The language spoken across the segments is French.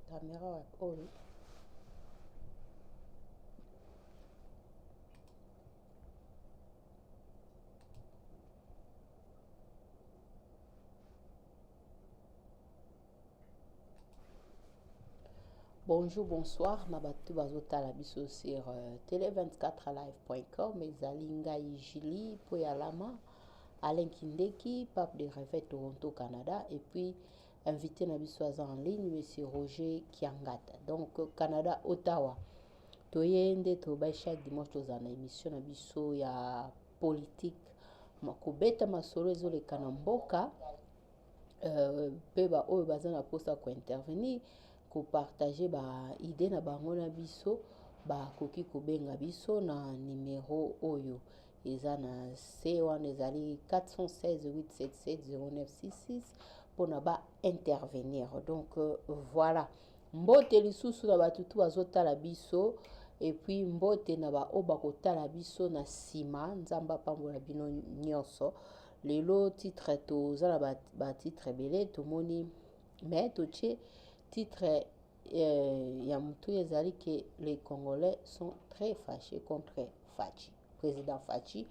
Caméra, oh oui. Bonjour, bonsoir. Nabatu bazotala biso sur télé24live.com. Ezalinga Ijili, Poyalama, Alain Kindeki, Pape de Réveil Toronto, Canada. Et puis, invité Nabiso en ligne, Monsieur Roger Kiangata. Donc, Canada, Ottawa. Toyende, Toba, chaque dimanche, dans une émission Nabiso, il y a politique. Makobeta masolo ezole kanamboka. Peba oyo baza na posa ko intervenir ko partager ba idée na bango na biso ba koki ko benga biso na numéro oyo eza na C1 ezali 416 877 0966 pona ba intervenir. Donc voilà, mbote lisusu na batutu bazotala biso et puis mbote na ba oba kotala biso na sima nzamba pambola bino nyonso. Lelo titre tozala ba titre belé tomoni mais toche titre ya mutu ezali que les Congolais sont très fâchés contre Fachi, président Fachi,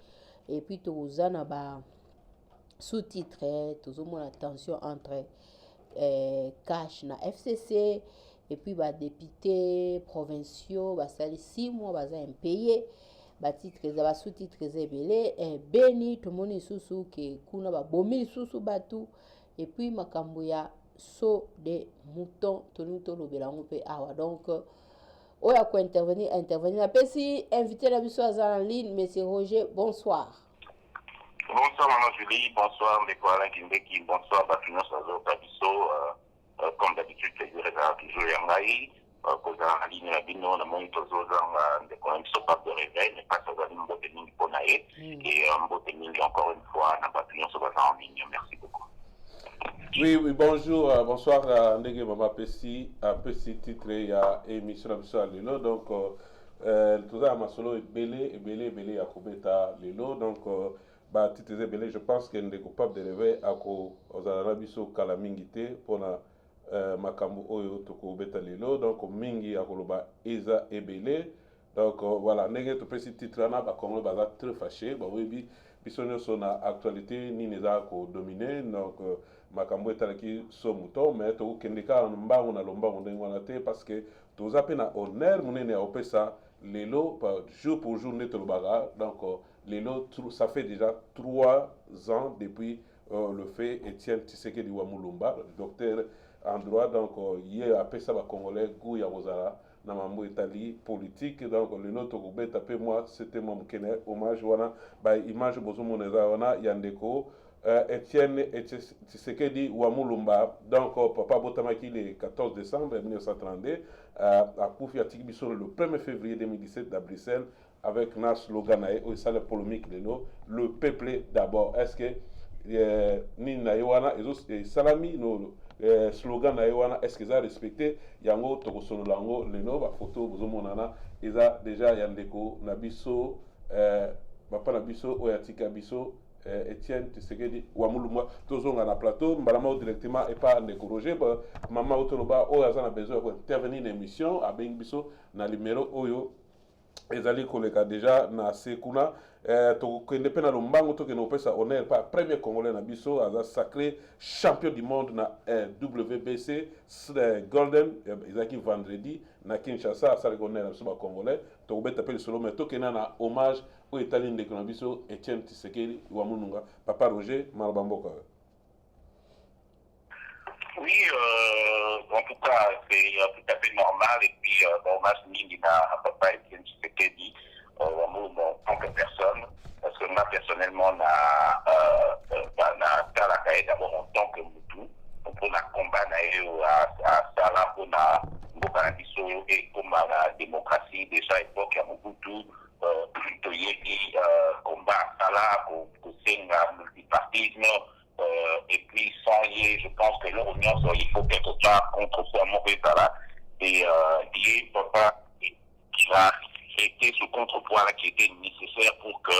et puis tozana ba sous-titre tozomona tension entre Cash na FCC et puis ba députés provinciaux basali 6 mois baza impayé batitre za sous-titre zebele beni tomoni susu ke kuna ba bomi susu batu et puis makambo ya so de mouton tonu to lobela ngopé awa. Donc oya ko intervenir na pesi invité la biso en ligne monsieur Roger. Bonsoir. Bonsoir maman Julie, bonsoir Alain Kindeki, bonsoir Bafino Sazo Tabiso. Comme d'habitude plaisir est toujours yangai. Kozala na ligne na bino na moni tozozanga ndeko na biso Pape de Réveil, mais pas tozali mbote mingi mpona ye et mbote mingi encore une fois na bato nyonso baza en ligne. Merci beaucoup. Oui, bonjour, bonsoir ndenge mama pesi titre ya émission na biso ya lelo. Donc tozala masolo ebele ya kobeta lelo. Donc ba titre ebele, je pense que ndeko Pape de Réveil ozala na biso kala mingi te mpona makambo oyo tokobeta lelo. Donc mingi akoloba eza ebele. Donc voilà, ndenge topesi titre na ba Congolais baza très fâché ba webi biso nyonso na actualité nini eza ko dominer. Donc makambo etalaki so muto mais tokende ka mbango na lombango ndenge wana te parce que toza pe na honneur munene ya opesa lelo jour pour jour neto lobaka. Donc lelo ça fait déjà 3 ans depuis le fait Étienne Tshisekedi wa Mulumba, docteur en droit. Donc hier après ça ba Congolais goût ya Rosara na mambo etali politique. Donc le noto kobeta pe moi c'était mon kene hommage wana ba image bozo moneza wana yandeko Étienne Tshisekedi wa Mulumba. Donc papa botamaki le 14 décembre 1932 à Koufi Atikibiso le 1er février 2017 à Bruxelles avec un slogan et ça la polémique le peuple d'abord. Est-ce que ni na yowana et salami no slogan na yowana est-ce que ça respecté yango tokosono lango leno ba photo bozomonana eza déjà yandeko na biso papa na biso oyatika biso Étienne Tshisekedi wa Mulumba tozonga na plateau mbalama directement et pas ndeko Roger mama otoloba oyo azana besoin ko intervenir na émission abeng biso na numéro oyo ezali koleka déjà na sekuna tokende pe na lombango tokende opesa honneur pa premier congolais na biso aza sacré champion du monde na WBC golden ezaki vendredi na Kinshasa asali honneur na biso ba congolais tokobeta pe solo mais tokende na hommage o etali ndeko na biso Étienne Tshisekedi wa Mulunga. Papa Roger Malabamboka. Oui, en tout cas, c'est tout à fait normal. Et puis, hommage mingi à papa Étienne Tshisekedi, en tant que personne. Parce que moi, personnellement, na talakaye d'abord en tant que Moutou, pour la combat à Sala, pour la Mbokanabiso et pour la démocratie, déjà époque à Mobutu, Toyeki, combat à Sala, pour Senga, multipartisme. Et puis sans y, je pense que l'Union, il faut quelque part contre ce mauvais là et lié papa qui a été ce contrepoids là qui était nécessaire pour que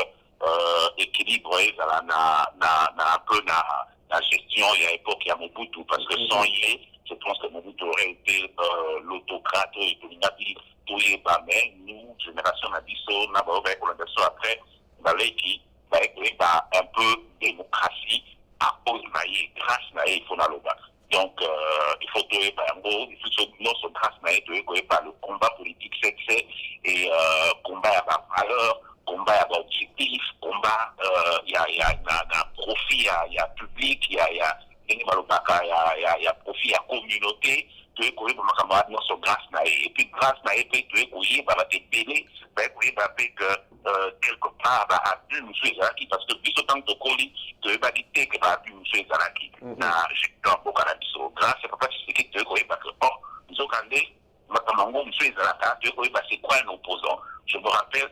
équilibrer un peu la gestion il y a l'époque il y a Mobutu parce que sans y, je pense que Mobutu aurait été l'autocrate et mais nous, génération Nabiso, n'a pas colonisation après, qui va un peu démocratie à cause naïe, grâce naïe, il faut l'aloba. Donc, il faut trouver notre grâce naïe, le combat politique, c'est et combat à la valeur, combat à l'objectif, combat, il y a profit, il y a public, il y a profit à communauté. Et puis grâce à et puis quelque part à une chose parce que bis autant de colis de validité que va une chose qui na j'ai un peu grâce à papa c'est que tu connais parce que bon nous regardez maintenant une chose tu connais c'est quoi un opposant je me rappelle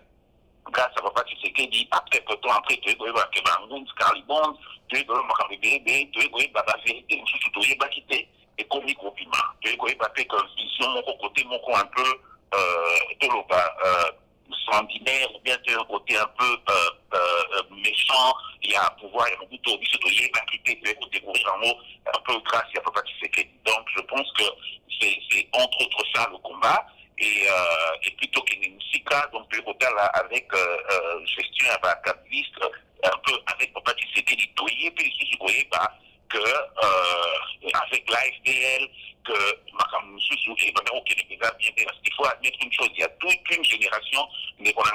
grâce à papa c'est que dit après que toi après tu connais que Bangoun Scarlibon tu connais tu connais la vérité une chose tu connais quitter et comme compliment tu connais pas que vision mon côté mon un peu sanguinaire ou bien un côté un peu méchant, il y a un pouvoir, il y a beaucoup de citoyens qui peuvent découvrir un peu grâce à Papa Tshisekedi. Donc je pense que c'est entre autres ça le combat. Et plutôt qu'il y ait une SICA, donc le côté avec gestion capitaliste, un peu avec Papa Tshisekedi, puis je ne pas que avec l'AFDL, que il faut admettre une chose, il y a toute une génération mais qu'on a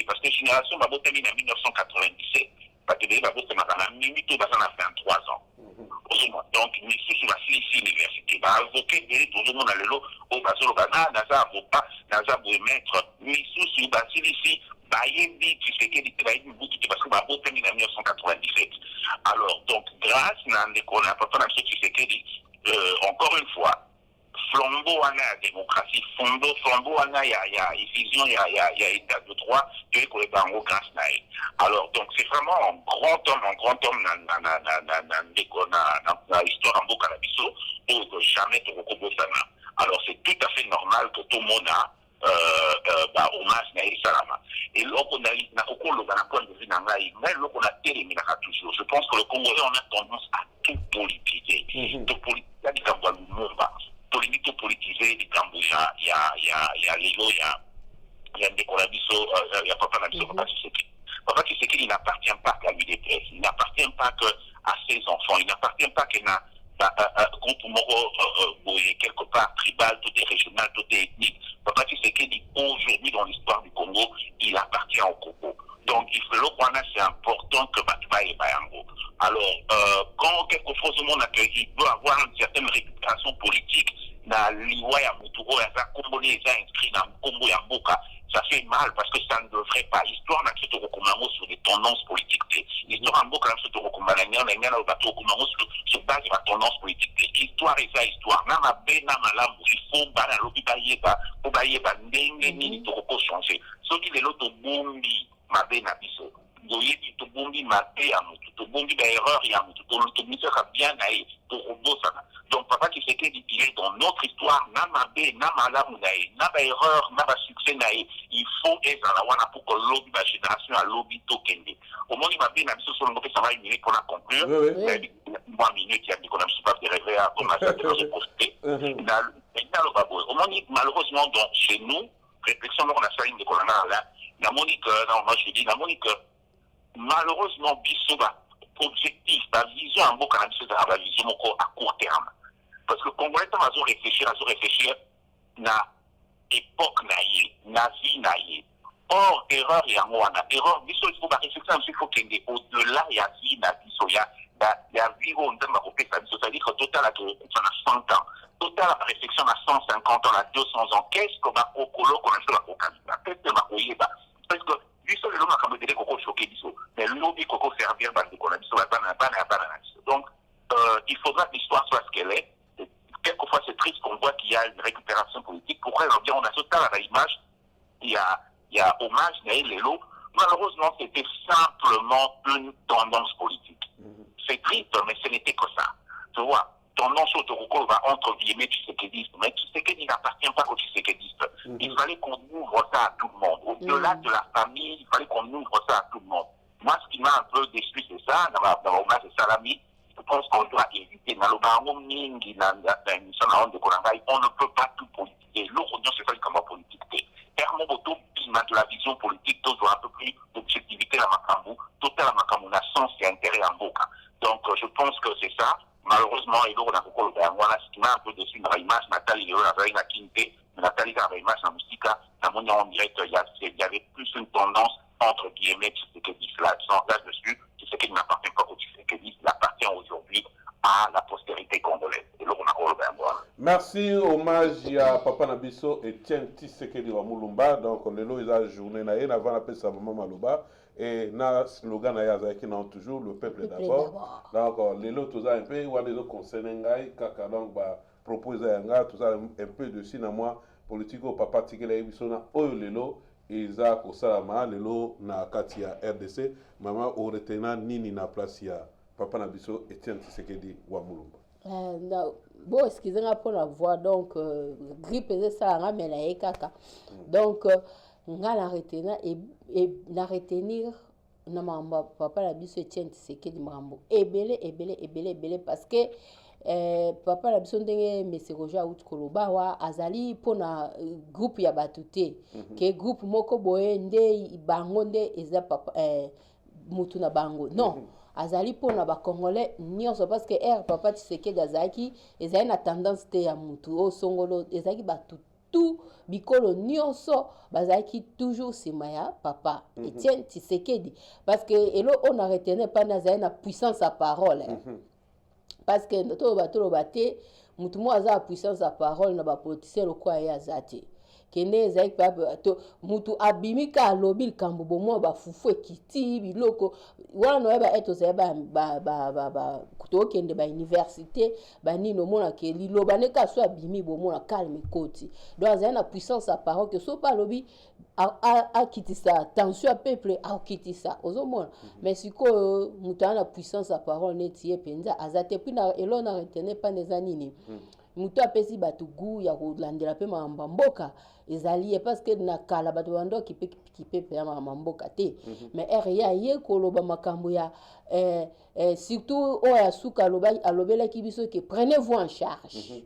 parce que génération en 1997 parce que 23 ans. Donc, nous sommes à l'université. Avocat, tout le monde a le lot, au Basolo Bana, Naza avocat, Naza maître, nous sommes ici, Bayebi, tu sais qu'il était Bayebi, parce que ma beauté en 1997. Alors, donc, grâce à l'école, tu sais qu'il encore une fois, flambeau à la démocratie, flambeau à la, il y a vision, il y a état de droit, tu connais pas en grâce naï. Alors, donc, c'est vraiment un grand homme dans l'histoire en Bocanabiso, pour jamais te recommencer. Alors, c'est tout à fait normal que tout le monde a hommage naï salama. Et lorsqu'on a au point de vue naï, mais lorsqu'on a terminé toujours, je pense que le Congolais, on a tendance à tout politiser. Tout politiser, tout politiser, il y a Lélo, il y a Ndekolabiso, il y a Papa Nabiso, Papa Tshisekedi. Papa Tshisekedi, il n'appartient pas qu'à l'UDPS, il n'appartient pas qu'à ses enfants, il n'appartient pas qu'il n'a quelque part tribal, tout est régional, tout est ethnique. Papa Tshisekedi, aujourd'hui dans l'histoire du Congo, il appartient au Congo. Donc, il faut c'est important que Batuba et Bayango. Alors, quand quelquefois le monde il peut avoir une certaine réputation politique, dans l'Iwaya Moutouro, il y a Congolais inscrits dans le Congo et Mboka, ça fait mal parce que ça ne devrait pas. L'histoire n'a pas recommandé sur des tendances politiques. L'histoire en Mboka n'a pas recommandé sur base de la tendance politique. L'histoire est ça, histoire. Nama be, nama lamu, il faut bana lobi bayeba, pour bayeba, ndenge nini toko changer. Ce qui est l'autre bombi, ma be na biso. Goyebi to bombi ma be ya mutu, to bombi ba erreur ya mutu, to misera bien naï, to robot sana. Donc papa qui s'est dit qu'il est dans notre histoire, nama be, nama lamu naï, nama erreur, nama succès naï. Il faut être dans la wana pour que lobby ba génération à lobby to kende. Au moment où ma be na biso sur le côté ça va une minute pour la conclure. Moi minute il y a dit qu'on a pas de rêver à commencer à se poster. Malheureusement donc chez nous, réflexion on a ça une de colonna là, la Monique non moi je dis la Monique malheureusement bisoba objectif la vision en beaucoup de la vision à court terme parce que Congolais à réfléchir na époque naïe na vie naïe or erreur et amouana erreur biso il faut pas réfléchir il faut qu'il y ait au-delà il y a vie na biso il y a vie on donne ma copie c'est-à-dire que total à 100 ans total à réflexion à 150 ans à 200 ans qu'est-ce que ma cocolo qu'on a fait la coca qu'est-ce que ma oyeba parce que biso le loma comme des coco choqué biso mais l'obi coco servir parce qu'on a biso la banane donc il faudra que l'histoire soit ce qu'elle est quelquefois c'est triste qu'on voit qu'il y a une récupération politique pourquoi on a total à la image il y a hommage Naël Lelo malheureusement c'était simplement une tendance politique c'est triste mais ce n'était que ça tu vois tendance au Togo va entre guillemets Tshisekedi mais Tshisekedi n'appartient pas aux Tshisekedistes il fallait qu'on ouvre ça à tout le monde au-delà de la famille il fallait qu'on ouvre ça à tout le monde moi ce qui m'a un peu déçu c'est ça dans hommage de Salami je pense qu'on doit éviter. On ne peut pas tout politiquer. L'autre, c'est pas comme politique. De la vision politique, tout un peu plus d'objectivité à Makambu, total à Makambu, la sens et intérêt en Boka. Donc, je pense que c'est ça. Malheureusement, il y a ce qui m'a un peu déçu dans l'image, Nathalie, il y a Nathalie dans l'image, dans la musique, on dirait qu'il y avait plus une tendance entre guillemets, c'est ce que dit cela, s'engage dessus, c'est ce qui n'appartient pas au Tshisekedi, il appartient aujourd'hui à la postérité congolaise. Et là, on a merci, hommage à Papa Nabiso et Etienne Tshisekedi wa Mulumba. Donc, le lot, il a journée, avant la paix, sa maman Maloba. Et na slogan na yazaki na toujours le peuple d'abord. Donc, le lot, tout ça un peu, ou les autres concernés, kaka, donc, proposer tout ça un peu dessus, na moi, politique au papa Tigela Ebiso na oyo lelo. Eza kosalama lelo na kati ya RDC mama oretena nini na place ya papa na biso Etienne Tshisekedi wa Mulumba. Bon, excusez-moi pour la voix, donc grippe c'est ça nga mena ekaka. Donc nga na retenir et na retenir na mamba papa na biso Etienne Tshisekedi mambo ebele parce que papa la biso ndenge mese Roger out koloba wa azali pona groupe ya batute ke groupe moko boye nde bango nde eza papa mutu na bango non azali pona ba congolais nyonso parce que papa Tshisekedi azaki ezali na tendance te ya mutu o songolo ezaki batutu bikolo nyonso bazaki toujours sima ya papa Etienne Tshisekedi parce que elo on a retenu pas nazali na puissance à parole parce que notre bateau baté mutu mo aza puissance à parole na ba politicien lokwa ya zate kene zaik pa to mutu abimika alobi likambo bomo ba fufu ekiti biloko wana no ba eto za ba kutokende ba université ba nino mona ke liloba ne ka so abimi bomo na calme koti donc aza na puissance à parole que so pas lobi a kitisa tension à peuple a kitisa ozomona mais siko mutu ana puissance à parole netie penza azate puis na elona retenait pas des anini mutu apesi batu gu ya kolandela pe mamba mboka ezali parce que na kala batu bando kipe pe ya mamba te mais ya ye koloba makambo ya surtout o ya suka alobela ki biso que prenez-vous en charge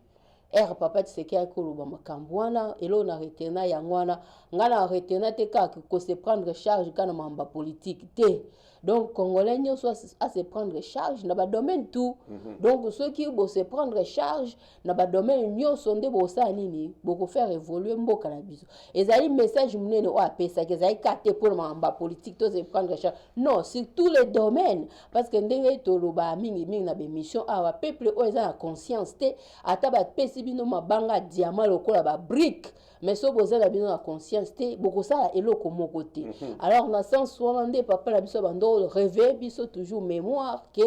papa Tshisekedi koloba makambo wana elo na retena ya ngwana ngana retena te ka ko se prendre charge kana mamba politique te donc congolais nyonso à se prendre charge na ba domaine tout donc ceux qui vont se prendre charge na ba domaine nyonso nde bo sa nini boko faire évoluer mboka na biso ezali message munene o apesa ke ezali kate pour mamba politique to se prendre charge non sur tous les domaines parce que ndenge toloba mingi na be mission awa peuple o eza na conscience te ata ba pesi bino mabanga diamant lokola ba brique mais so boza na bino na conscience te boko sala eloko moko te alors na sens wana nde papa na biso bando rêver biso toujours mémoire que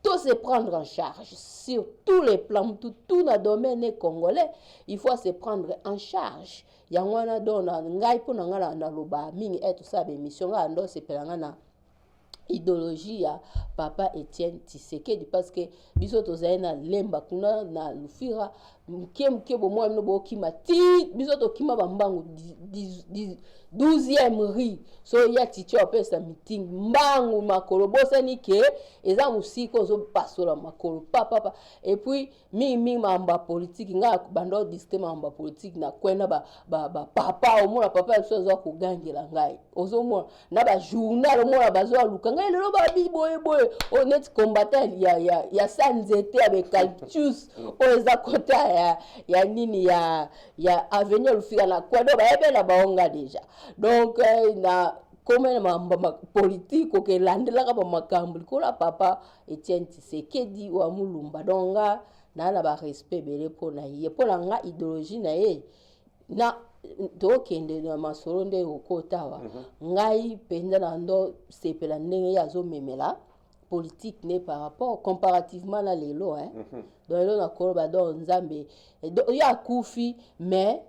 tout se prendre en charge sur tous les plans tout na domaine congolais il faut se prendre en charge ya ngwana dona ngai pona ngala na loba mingi tout ça be mission nga ndo se pelanga na idéologie ya papa Etienne Tshisekedi parce que biso tozali na lemba kuna na lufira mke bomo no bokima ti biso tokima bambangu 12e ri so ya ticho apesa meeting mbangu makolo bosani ke eza musiko zo pasola makolo papa et puis mi mamba politique nga bando district mamba politique na kwena ba papa omona papa so zo ko gangela ngai ozomo na ba journal omona bazo luka ngai lelo ba bi boye honnête combattant ya sanzete avec calcus o eza kota ya nini ya avenir lufika na kwado ba ebela baonga déjà donc na comme mamba politique ke landela ka ba makambo kola papa Etienne Tshisekedi wa Mulumba donc na ba respect bele pona ye pona nga idéologie na ye na tokende na masolo nde okotawa ngai penza na ndo sepela ndenge ya zo memela politique n'est par rapport comparativement na lelo donc lelo na koloba do nzambe ya kufi mais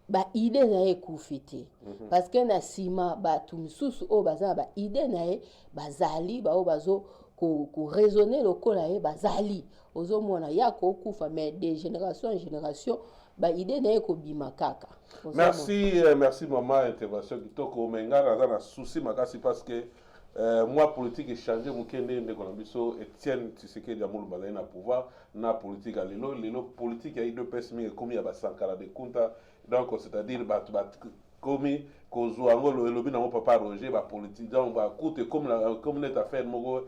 ba idée na ye kufi te parce que na sima ba tumisusu o baza ba idée na ye bazali ba o bazo ko raisonner lokola ye bazali ozomona ya ko kufa mais de génération en génération ba idée na ye ko bima kaka. Merci maman intervention kitoko menga na souci makasi parce que moi politique échanger mukende ndeko na biso Etienne Tshisekedi Amulu bazali na pouvoir na politique à lelo politique ya deux pesi mingi komi ya basankala de kunta donc c'est-à-dire bato komi kozwa yango elobi nango papa Roger bapolitique donc bakute comme net affaire moko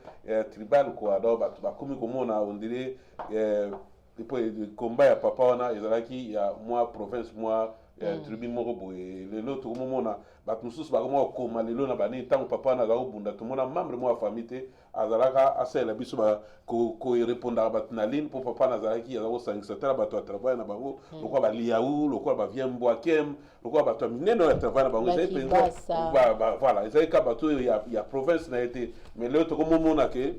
tribal quoi donc bato bakomi komona on dirait combat ya papa wana ezalaki ya moi province moi tribune moko boye lelo tokomona bato mosusu bakoma kokoma lelo na banini ntango papa wana azala kobunda tomona membre moko ya famille te azalaka asalela biso korépondaka bato na ligne mpo papa nazalaki aza kosangisa tala bato ya travail na bango lokola baliau lokola bavie mbwakem lokola bato ya minene oyo ya travail na bango ezali mpenza voilà ezali ka bato oyo ya province na ye te mais lelo tokomomona ke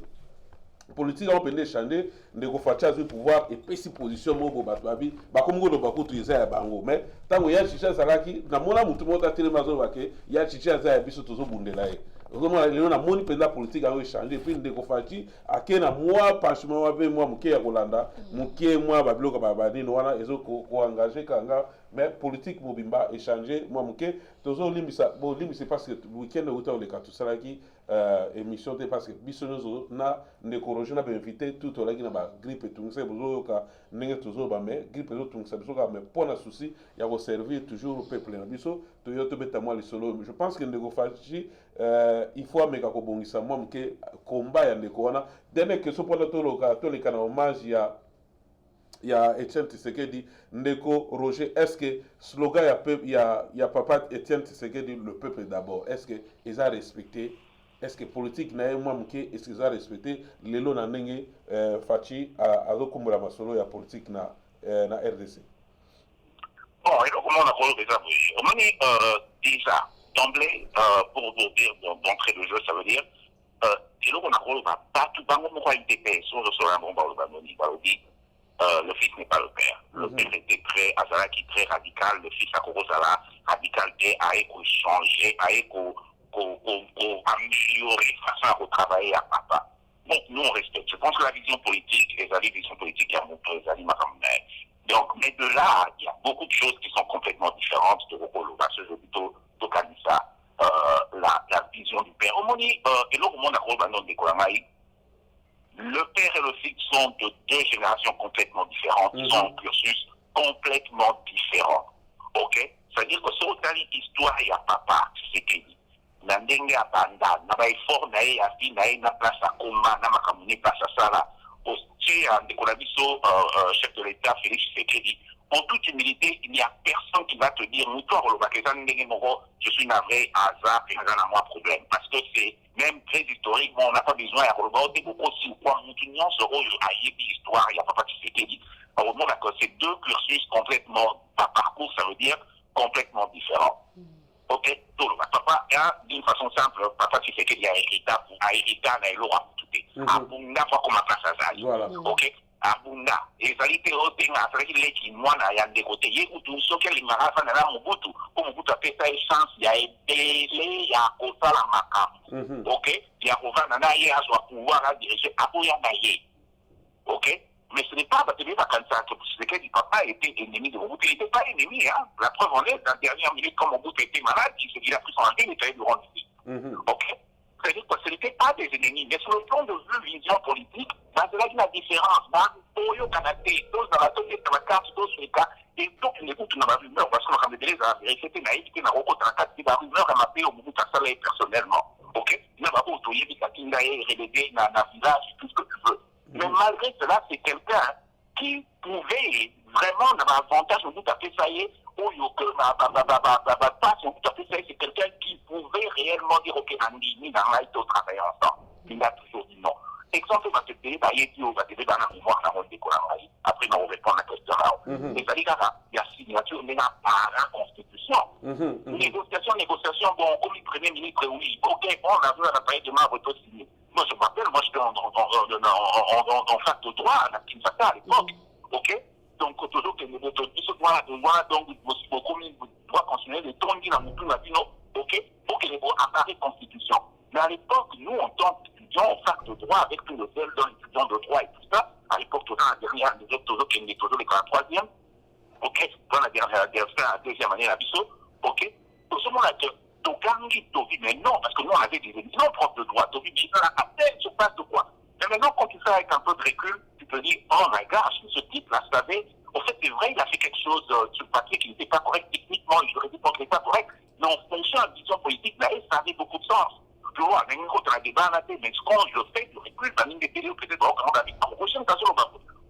politique on peut échanger ndeko faci azwi pouvoir epesi position moko bato babi bakomi koloba kutu eza ya bango mais ntango ya chicha azalaki namona motu moko atelemi azoloba ke ya chicha aza ya biso tozobundela ye ozomona lelo namoni mpenza politique yango échange epui ndeko faci ake na mwa penchement wape mwa moke ya kolanda moke mwa babiloko banini wana ezokoengage kanga mais politique mobimba échanger mwa moke tozolimbisa bolimbisa parce que weekend euta oleka tosalaki émission te parce que biso nyonso na ndeko Roger na bainvité tout olaki na bagrippe etungisa bozoyoka ndenge tozoloba mais grippe ezotungisa biso kaka mais mpo na souci ya koservir toujours peuple na biso toyo tobeta mwa lisolo je pense que ndeko faci il faut ameka kobongisa mwa moke komba ya ndeko wana dernière question mpona toleka na hommage ya Etienne Tshisekedi ndeko Roger est-ce que slogan ya papa Etienne Tshisekedi le peuple d'abord est-ce que ils a respecté est-ce que politique na moi moke est-ce qu'ils a respecté lelo na ndenge faci azokumbola masolo ya politique na RDC bon et donc on a parlé déjà déjà d'emblée pour dire d'entrée de jeu ça veut dire et donc on a parlé pas tout bango moko ITP sur le soir bon le fils n'est pas le père. Le père était très radical. Le fils a commencé à la radical et à changer, à améliorer façon à retravailler à papa. Donc nous on respecte. Je pense que la vision politique, les visions politiques, il y a mon père, donc, mais de là, il y a beaucoup de choses qui sont complètement différentes de Rokolo. Parce que je vais plutôt ça, la vision du père. Et là, au monde a le père et le fils sont de deux générations complètement différentes. Ils ont un cursus complètement différent. Ok? C'est-à-dire que sur l'histoire, il y a papa, c'est qu'il dit. Nandenge à Banda, n'a effort, n'a fi, n'a place à combat, n'a makamuni place à ça là. Aussi, chef de l'État, Félix Tshisekedi. En toute humilité, il n'y a personne qui va te dire, je suis navré, hasard, et n'a moi problème. Parce que c'est même très historique, on n'a pas besoin à regarder beaucoup aussi, quoi, nous tenions ce rôle à l'histoire, il n'y a pas de Tshisekedi. Alors, c'est deux cursus complètement, par parcours, ça veut dire complètement différents. Ok, tout le papa, d'une façon simple, papa Tshisekedi a hérité, n'a l'aura tout. Abunda, pas comme place à Zali. Ok? Abunda ezalite otenga azalaki leki mwana ya ndeko te ye kutu soki alingaka afanda na Mobutu po Mobutu apesa ye chance ya ebele ya kosala makambo ok ya kovanda na ye azwa pouvoir adirige aboya na ye ok mais ce n'est pas bateli bakanisa que Tshisekedi papa était ennemi de Mobutu. Il n'était pas ennemi, hein. La preuve en est, dans la dernière minute, quand Mobutu était malade, il a pris son argent, il est allé le rendre ici. Ok. C'est-à-dire que ce n'était pas des ennemis, mais sur le plan de vue vision politique, c'est là qu'il y a la différence. Dans le Canada, dans la tête de la carte, dans le cas, et donc il écoute dans la rumeur, parce qu'on a des c'était naïf, qui n'a pas de la rumeur à m'appeler au Mobutu personnellement. Ok. Il n'a pas de il y a des relégués dans le village, tout ce que tu veux. Mais malgré cela, c'est quelqu'un qui pouvait vraiment avoir avantage au bout de ça y est, ou c'est quelqu'un qui pouvait réellement dire ok, Nandi, dans la au travail ensemble. Il a toujours dit non. Exemple, va te payer, va te dans la mémoire, dans le décor, après, on va répondre à la question. Et ça dit, il y a signature, mais n'a pas la constitution. Négociation, bon, comme le premier ministre, oui, ok, bon, on a vu un appareil de main, votre signé. Moi, je me rappelle, moi, j'étais en fac de droit à la Kinshasa à l'époque. Ok? Donc, toujours que nous donc, beaucoup de droit constitutionnel, les temps dit dans mon plus dit non, ok? Pour que les mots apparaissent constitution. Mais à l'époque, nous, en tant qu'étudiants en fac de droit, avec tout le zèle d'un étudiant de droit et tout ça, à l'époque, toujours la dernière, toujours la troisième, ok? Dans la deuxième année, la biseau, ok? Tout ce monde a dit, mais non, parce que nous on avait des émissions propres de droit, mais à peine sur base de quoi. Mais maintenant, quand tu fais avec un peu de recul, tu te dis, oh my gosh, ce type-là savait, en fait, c'est vrai, il a fait quelque chose sur le papier qui n'était pas correct techniquement, juridiquement, qui n'était pas correct, mais en fonction de la vision politique, là, ça avait beaucoup de sens. Tu vois, mais quand on a débat à la tête, mais quand je fais du recul, ça mine des télé, peut-être,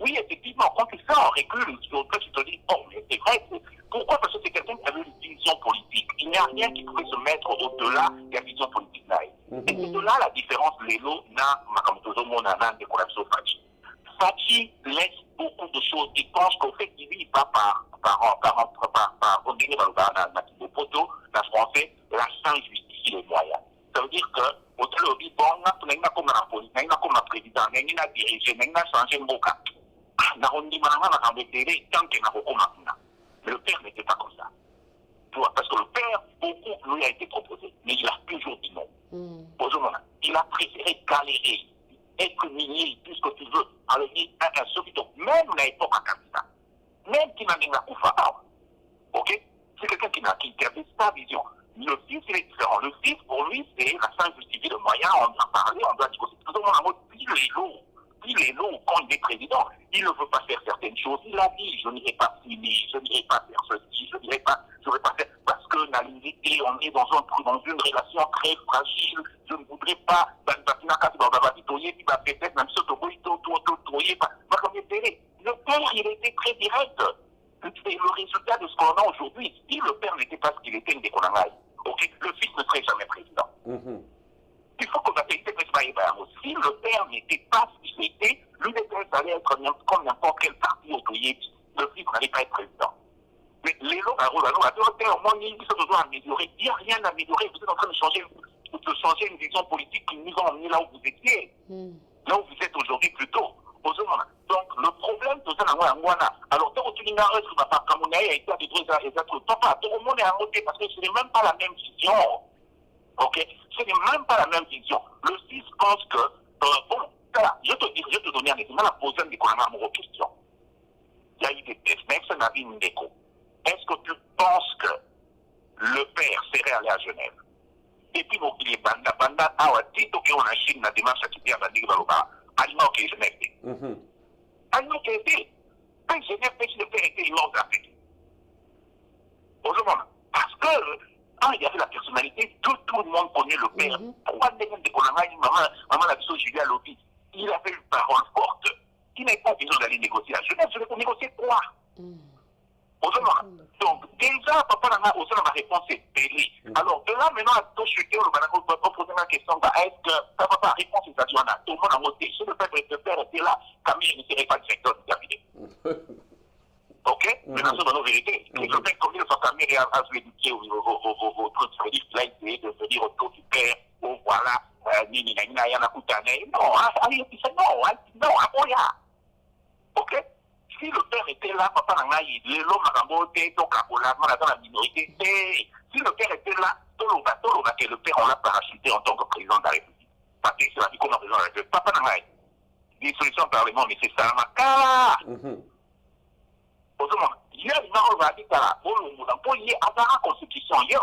oui, effectivement, quand tu fais un recul, tu te dis, oh, mais c'est vrai, pourquoi? Parce que c'est quelqu'un qui avait une vision politique. Il n'y a rien qui pouvait se mettre au-delà de la vision politique. Et c'est de là la différence, Lélo, comme tout le monde a de Kolamso Fachi. Fachi laisse beaucoup de choses. Il pense qu'au fait, il vit pas par la français, la fin justifie les moyens. Ça veut dire que, au télé, bon, on a comme la police, on a comme la présidente, on a dirigé, on a changé de boca. Mais le père n'était pas comme ça. Parce que le père, beaucoup lui a été proposé, mais il a toujours dit non. Il a préféré galérer, être humilié, tout ce que tu veux, à le dire à un solide, même à l'époque à Kabila, même qui n'a pas Koufa. Ok? C'est quelqu'un qui avait sa vision. Le fils, il est différent. Le fils, pour lui, c'est la fin justifie le moyen, on en a parlé, on doit négocier. Tout le monde a mot, il est lourd quand il est président, il ne veut pas faire certaines choses. Il a dit, je n'irai pas signer, je n'irai pas faire ceci, je ne vais pas faire, parce que dans l'unité, on est dans une relation très fragile, je ne voudrais pas, le père, il était très direct. C'est le résultat de ce qu'on a aujourd'hui. Si le père n'était pas ce qu'il était, okay, le fils ne serait jamais président. Il faut que la vérité puisse pas y avoir. Si le père n'était pas ce qu'il était, l'UDPS allait être comme n'importe quel parti autoyé. Le fils n'allait pas être président. Mais les lots, au moins, ils sont besoin d'améliorer. Il n'y a rien à améliorer. Vous êtes en train de changer une vision politique qui nous a emmenés là où vous étiez. Là où vous êtes aujourd'hui plutôt. Donc, le problème, c'est ça, alors, tout le monde est à côté parce que ce n'est même pas la même vision. Ok? Ce n'est même pas la même vision. Le fils pense que, bon, voilà, je te donner un exemple, la poser une question. Il y a eu des tests, même si on a vu une déco. Est-ce que tu penses que le père serait allé à Genève? Et puis, il est banda, dit qu'on a Chine, la démarche à quitter à Bandi Baloba, aliment qui est Genève. Aliment qui était, mais Genève, si le père était mort d'Afrique. Aujourd'hui, parce que, il y avait la personnalité, tout le monde connaît le père. Pourquoi maman la vision Julia Lobby, il avait une parole forte. Qui n'est pas besoin d'aller négocier à Genève, je vais négocier quoi? Donc, déjà, papa n'a aussi ma réponse est payée. Alors, de là, maintenant, à tout chuter, on va poser la question, est-ce que papa réponse est à Joana? Tout le monde a voté. Si le père était là, Camille ne serait pas directeur du cabinet. Ok? Maintenant, c'est dans nos vérités. Et le père, comme il faut Camille à se l'éduquer au truc, ça veut dire qu'il a essayé de se dire autour du père, oh voilà, non, ok? Si le père était là, papa n'a eu l'homme à la donc dans la minorité. Si le père était là, tout le père, on l'a parachuté en tant que président de la République. Parce que c'est la vie comme président de la République. Papa n'a eu dissolution du Parlement, mais c'est ça, ma il y a une marque de la pour y avoir une constitution. Il y a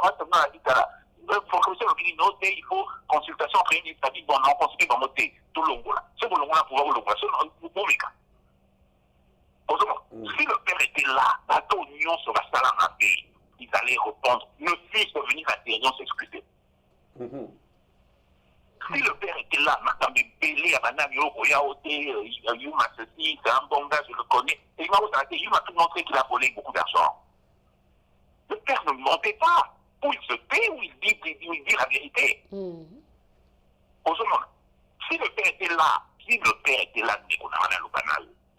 il faut consultation après une établie, bon, non, consulter dans notre tout le monde. C'est pour le monde pouvoir le voir. Si le père était là, la union sur la salle en pays, ils allaient répondre, ne fils de venir à l'union s'excuser. Si le père était là, maintenant, Bélé, Madame Yuma, ceci, c'est un bon gars, je le connais. Et Yuma a tout montré qu'il a volé beaucoup d'argent. Le père ne mentait pas. Ou il se tait, ou il dit la vérité. Si le père était là,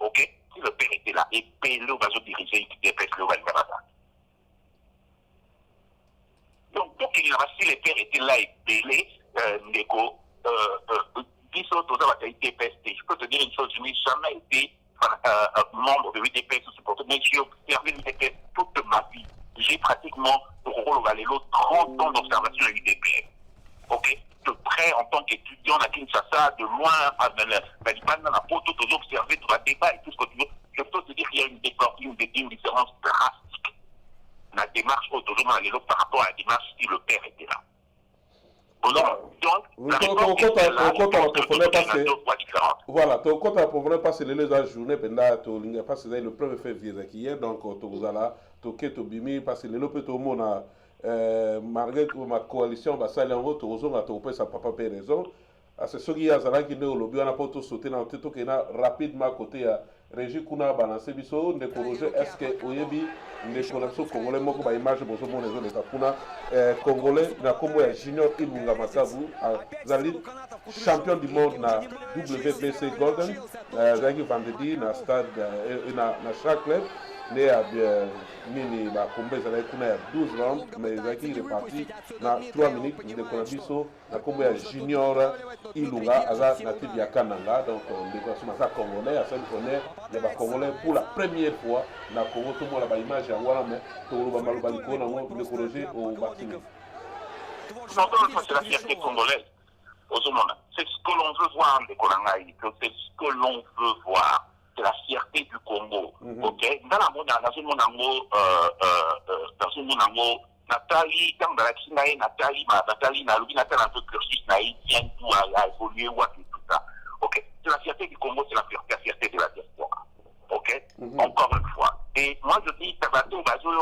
ok? Si le père était là, et Bélé va se diriger, il dépêche le Walgabata. Donc, si le père était là et Bélé, Neko, je peux te dire une chose, je n'ai jamais été membre de l'UDPS ou supporter, mais j'ai observé l'UDPS toute ma vie. J'ai pratiquement, pour Rolo 30 ans d'observation de l'UDPS. Ok? De près, en tant qu'étudiant à Kinshasa, de loin, à Baliban, à Poto, tous observer tout le débat et tout ce que tu veux. Je peux te dire qu'il y a une différence drastique. la démarche par rapport à la démarche si le père était là. Donc, la réponse est là, je pense que il y a deux fois différentes. Voilà, tu as pour passer les journées, parce que le 1er février hier, donc tu as là, tu as bimi, parce que le tout le monde malgré ma coalition, ça allait en route, tu as sa papa per raison. C'est ce qui y a qui ne lobby on a pas tout sauté dans tout qui est rapidement côté à Régie Kuna balancé biso ne corroger est-ce que oyebi ne collapso congolais moko ba image bozo mon les autres kuna congolais na kombo ya Junior Ilunga Makabu zali champion du monde na WBC Golden zaki vendredi na stade na chaque club né à nini ba kombe zali kuna ya 12 rounds mais zaki reparti na 3 minutes de konabiso na kombo ya Junior Ilunga aza natif ya Kananga donc décoration ça congolais à celle connaît les congolais pour la première fois na Congo tout le monde la image ya wana mais to lo ba maloba liko na ngo décourager au bâtiment. C'est la fierté congolaise. C'est ce que l'on veut voir en Décolangaï, c'est ce que l'on veut voir. C'est la fierté du Congo. Ok? Dans ce monde, Nathalie, dans la Chine, Nathalie, Nathalie, un peu cursus, vient tout à évoluer ou à tout ça. Ok? C'est la fierté du Congo, c'est la fierté de la diaspora. Ok? Encore une fois. Et moi, je dis, Kabato, d'ailleurs,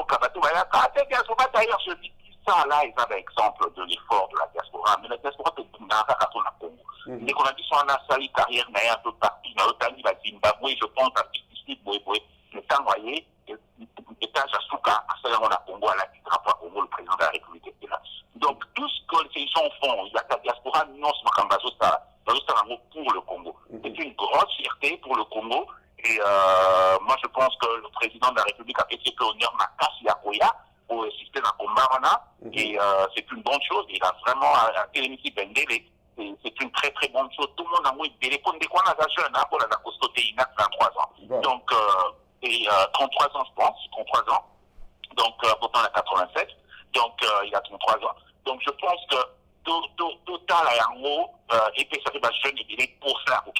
je dis ça là, c'est un exemple de l'effort de la diaspora. Mais la diaspora, c'est une nara à ton Congo. Dès qu'on a dit son sali carrière, mais un peu partout, dans l'Otalie, la Zimbabwe, je pense à Pitissi, Bouéboué, le Tangoyé, et Tajasuka, à cela, on a Congo, à la drapeau à Congo, le président de la République était là. Donc, tout ce que ces gens font, il y a la diaspora, non, c'est Makambazo, ça, pour le Congo. C'est une grosse fierté pour le Congo. Et moi, je pense que le président de la République a fait honneur à Kassi Akoya pour assister à Kombarana. Et c'est une bonne chose. Il a vraiment Télémissi Bendele. C'est une très très bonne chose. Tout le monde a mouillé des réponses. Dès qu'on a un jeune, pour la Costoté, il a 33 ans. Donc, 33 ans, je pense, 33 ans. Donc, pourtant, il a 87. Donc, il a 33 ans. Donc, je pense que total à Yango, et puis ça fait jeune et pour ça, ok,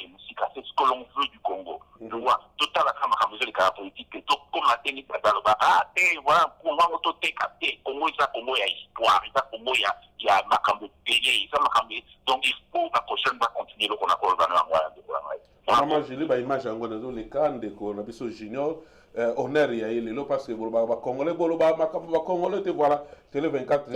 c'est ce que l'on veut du Congo. Tu vois, total à Kamakamouze, les caractères politiques, comme la technique de Daloba, voilà, Congo, Congo, il y a Congo, il y a histoire, il y a Congo, il y a Makambo, il y a Makambo. Donc, il faut que la prochaine va continuer le qu'on a pour le Maman, je lis l'image en Gonazo, les camps de Konabiso Junior. Honneur ya ile lo parce que boloba ba congolais boloba ba congolais te voilà télé 24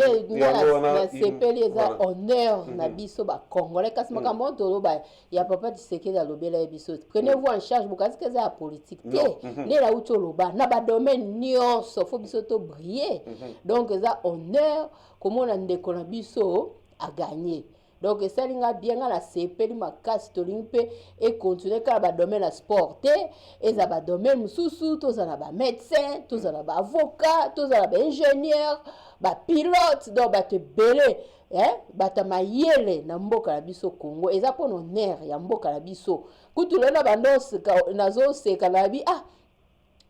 na sepeli eza honneur na biso ba congolais kasi makambo toloba ya papa Tshisekedi alobela biso prenez-vous en charge bokasi keza ya politique te ne la uto loba na ba domaine nyonso faut biso to briller donc eza honneur komona ndeko na biso a gagné. Donc ça linga bien la sepeli makasi tolimpe et continuer kala ba domaine à sport et ça ba domaine mususu to za na ba médecin to za na ba avocat to za na ba ingénieur ba pilote donc ba te belé ba ta mayele na mboka na biso Congo eza pour honneur ya mboka na biso kutulena bandosi nazo seka na bi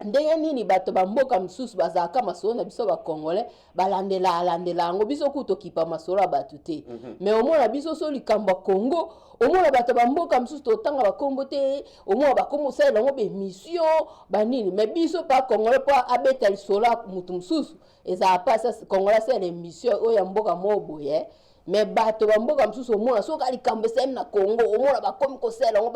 ndenge nini bato bamboka msusu bazaka masolo na biso ba congolais balandela yango biso kuto kipa masolo bato te mais omona biso so likambo Congo omona bato bamboka msusu totanga bakombo te omona bakombo sala yango be mission banini mais biso pa congolais po abeta lisola mutu msusu eza pas ça congolais c'est une mission oya mboka moboye mais bato bamboka msusu omona soka likambo sem na Congo omona bakomi kosala yango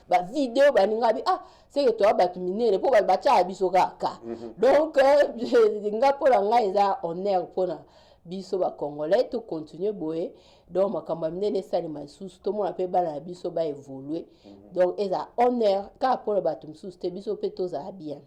ba vidéo baninga bi c'est que toi bato minere po bacha biso kaka donc nga pona nga eza honneur pona biso ba congolais to continuer boye donc makambo minene sali masusu to mona pe bana biso ba évoluer donc eza honneur ka pona bato msusu te biso pe to za bien.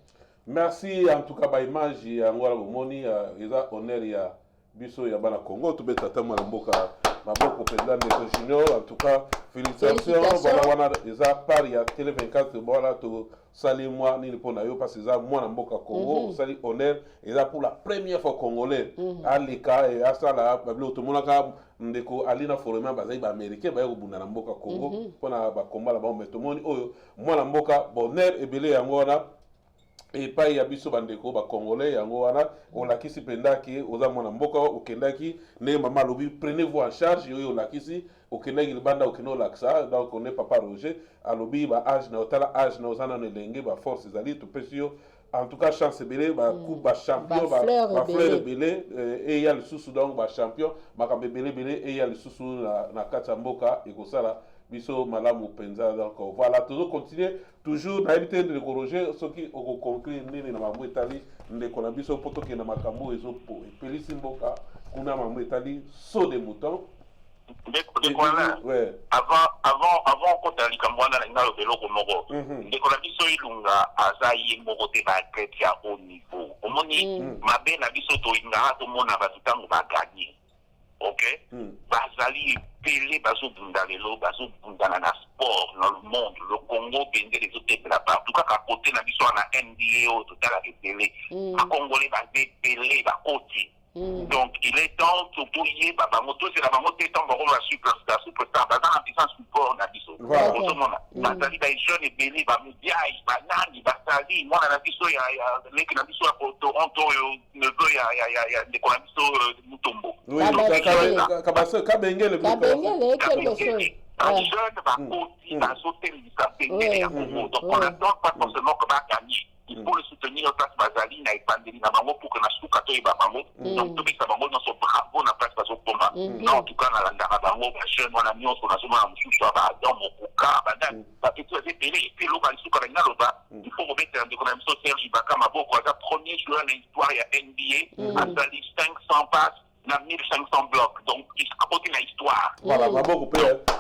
Merci en tout cas ba image ya ngwala bomoni eza honneur ya biso ya bana Congo to beta tama na mboka maboko président de Junior en tout cas félicitations voilà wana eza par ya télé 24 voilà to sali moi ni pona yo parce que eza moi na mboka Congo sali honneur eza pour la première fois congolais alika et asala bablo to monaka ndeko alina forema bazai ba américain ba yobunda na mboka Congo pona ba combat la ba meto moni oyo moi na mboka bonheur ebele yango wana et pas ya biso bandeko ba congolais yango wana olakisi pendaki oza mwana mboka okendaki ne mama lobi prenez-vous en charge yo olakisi okendaki libanda okeno laksa donc on est papa Roger alobi ba âge na otala âge na ozana na lenge ba force zali to pesio en tout cas chance belé ba coupe ba champion ba fleur belé et il y a le sous donc ba champion makambe belé et il y a le sous na kata mboka et ko sala biso malamu penza donc voilà toujours continuer toujours na éviter de corriger ce qui au conclure nini na mambo etali ndeko na biso poto ke na makambo ezo po pelisi mboka kuna mambo etali saut de mouton avant kota likambo wana na lobeloko moko ndeko na biso ilunga aza ye moko te baathlète ya haut niveau omoni mabe na biso toyingaka tomona bato ntango baganye ok bazali ebele bazobunda lelo bazobundana na sport na le monde le Congo bendele ezotepela partout kaka kote na biso wana NBA oyo totalaka ebele bakongole baza ebele bakoti. Donc, il est temps que vous voyez, c'est la moto est en bord de la superstar, dans un puissance support, on a dit ça. Batali, les jeunes et bénis, médias, banani, batali, moi, on a dit ça, il y a les qui ont dit ça à Toronto, neveu, il y a des qu'on a dit ça, Mutombo. Oui, Kabengele, un jeune va côté, va sauter, il s'appelle, donc on n'attend pas forcément qu'on va gagner. Il faut le soutenir en place Bazali, na epandeli na bango pour que na sukato eba bango. Donc tout ça bango dans son bravo na place bazo poma. Non en tout cas na landa bango ba jeune wana nyonso na zoma na mususu ba dans mon coca ba dan ba petit assez belé et puis l'oba suka na loba. Il faut remettre en économie Serge Ibaka Maboko à premier joueur de l'histoire ya NBA a sali 500 passes na 1500 blocs. Donc il a apporté la histoire. Voilà, Maboko pe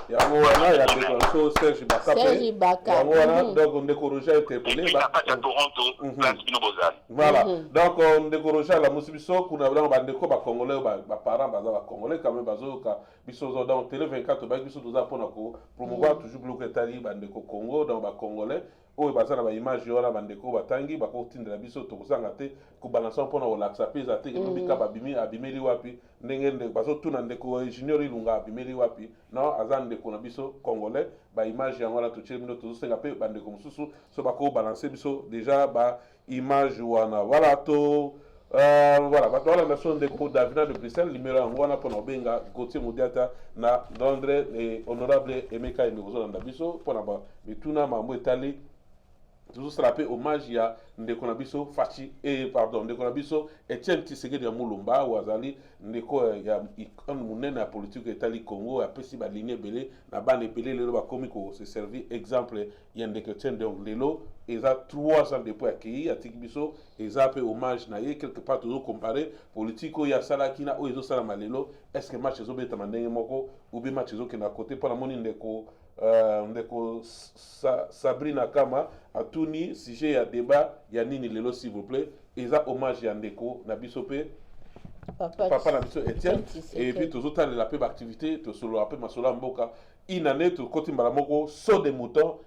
ya mwana ya déclaration Serge Ibaka. Ya mwana donc on décourageait interpellé ba Toronto place Bino Bozali. Voilà. Donc on décourageait la musibiso kuna blanc ba ndeko ba congolais ba parents ba congolais quand même bazoka biso donc télé 24 ba biso doza pona ko promouvoir toujours bloc etali ba ndeko Congo donc ba congolais oyo baza na ba image wana ba ndeko batangi ba ko tindela biso to kozanga te ko balancer pona o laxa pesa te no bika ba abimeli wapi ndenge ndeko bazo tuna ndeko junior ilunga abimeli wapi non azan ndeko na biso congolais ba image yango la to chemino to senga pe ba ndeko mususu so ba ko balancer biso déjà ba image wana voilà to voilà voilà nation de Davina de Bruxelles numéro 1 wana pona benga Gauthier Modiata na Londres et honorable Emeka Ndozo na biso pona ba bituna mambo etali toujours se rappeler hommage ya ndeko na biso Fachi pardon ndeko na biso Etienne Tshisekedi ya Mulumba wazali ndeko ya ikon munene ya politique etali Congo ya pesi ba ligne belé na bane belé lelo ba komi ko se servir exemple ya ndeko Etienne donc lelo eza 3 ans depuis accueilli atiki biso eza pe hommage na ye quelque part toujours comparer politique ya salaki na oyo sala malelo est-ce que match ezo beta mandenge moko ou bien match ezo kena côté pour la moni ndeko ndeko Sabrina Kama atuni sujet ya débat ya nini lelo s'il vous plaît eza hommage ya ndeko na biso pe papa na biso Etienne et puis toujours tant la peu activité to solo après masola mboka inane to koti mbala moko saut de mouton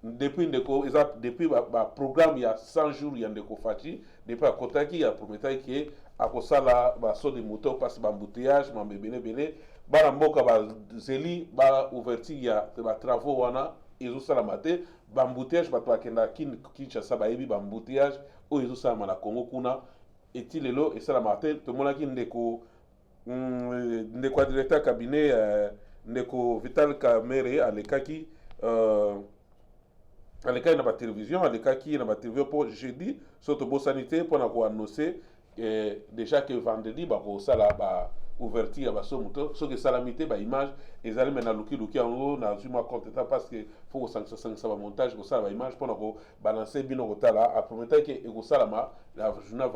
depuis ndeko eza depuis ba programme ya 100 jours ya ndeko Fachi depuis akotaki ya prometaki ke akosala ba saut de mouton passe ba embouteillage ma bele bana mboka ba zeli ba ouverture ya ba travaux wana ezo sala mate ba embouteillage bato akenda Kinshasa ba yebi ba embouteillage o ezo sala na Congo kuna eti lelo esala mate to monaki ndeko directeur cabinet ndeko Vital Kamerhe alekaki alekaki na ba télévision alekaki na ba télévision pour jeudi soto bo sanité pour na ko annoncer déjà que vendredi ba ko sala ba ouverture ya baso moto soki salamité ba image ezali mena luki yango na zuma compte parce que faut que 500 ba montage ko sala ba image pour na ko balancer bino ko tala a promettre que e ko salama la journée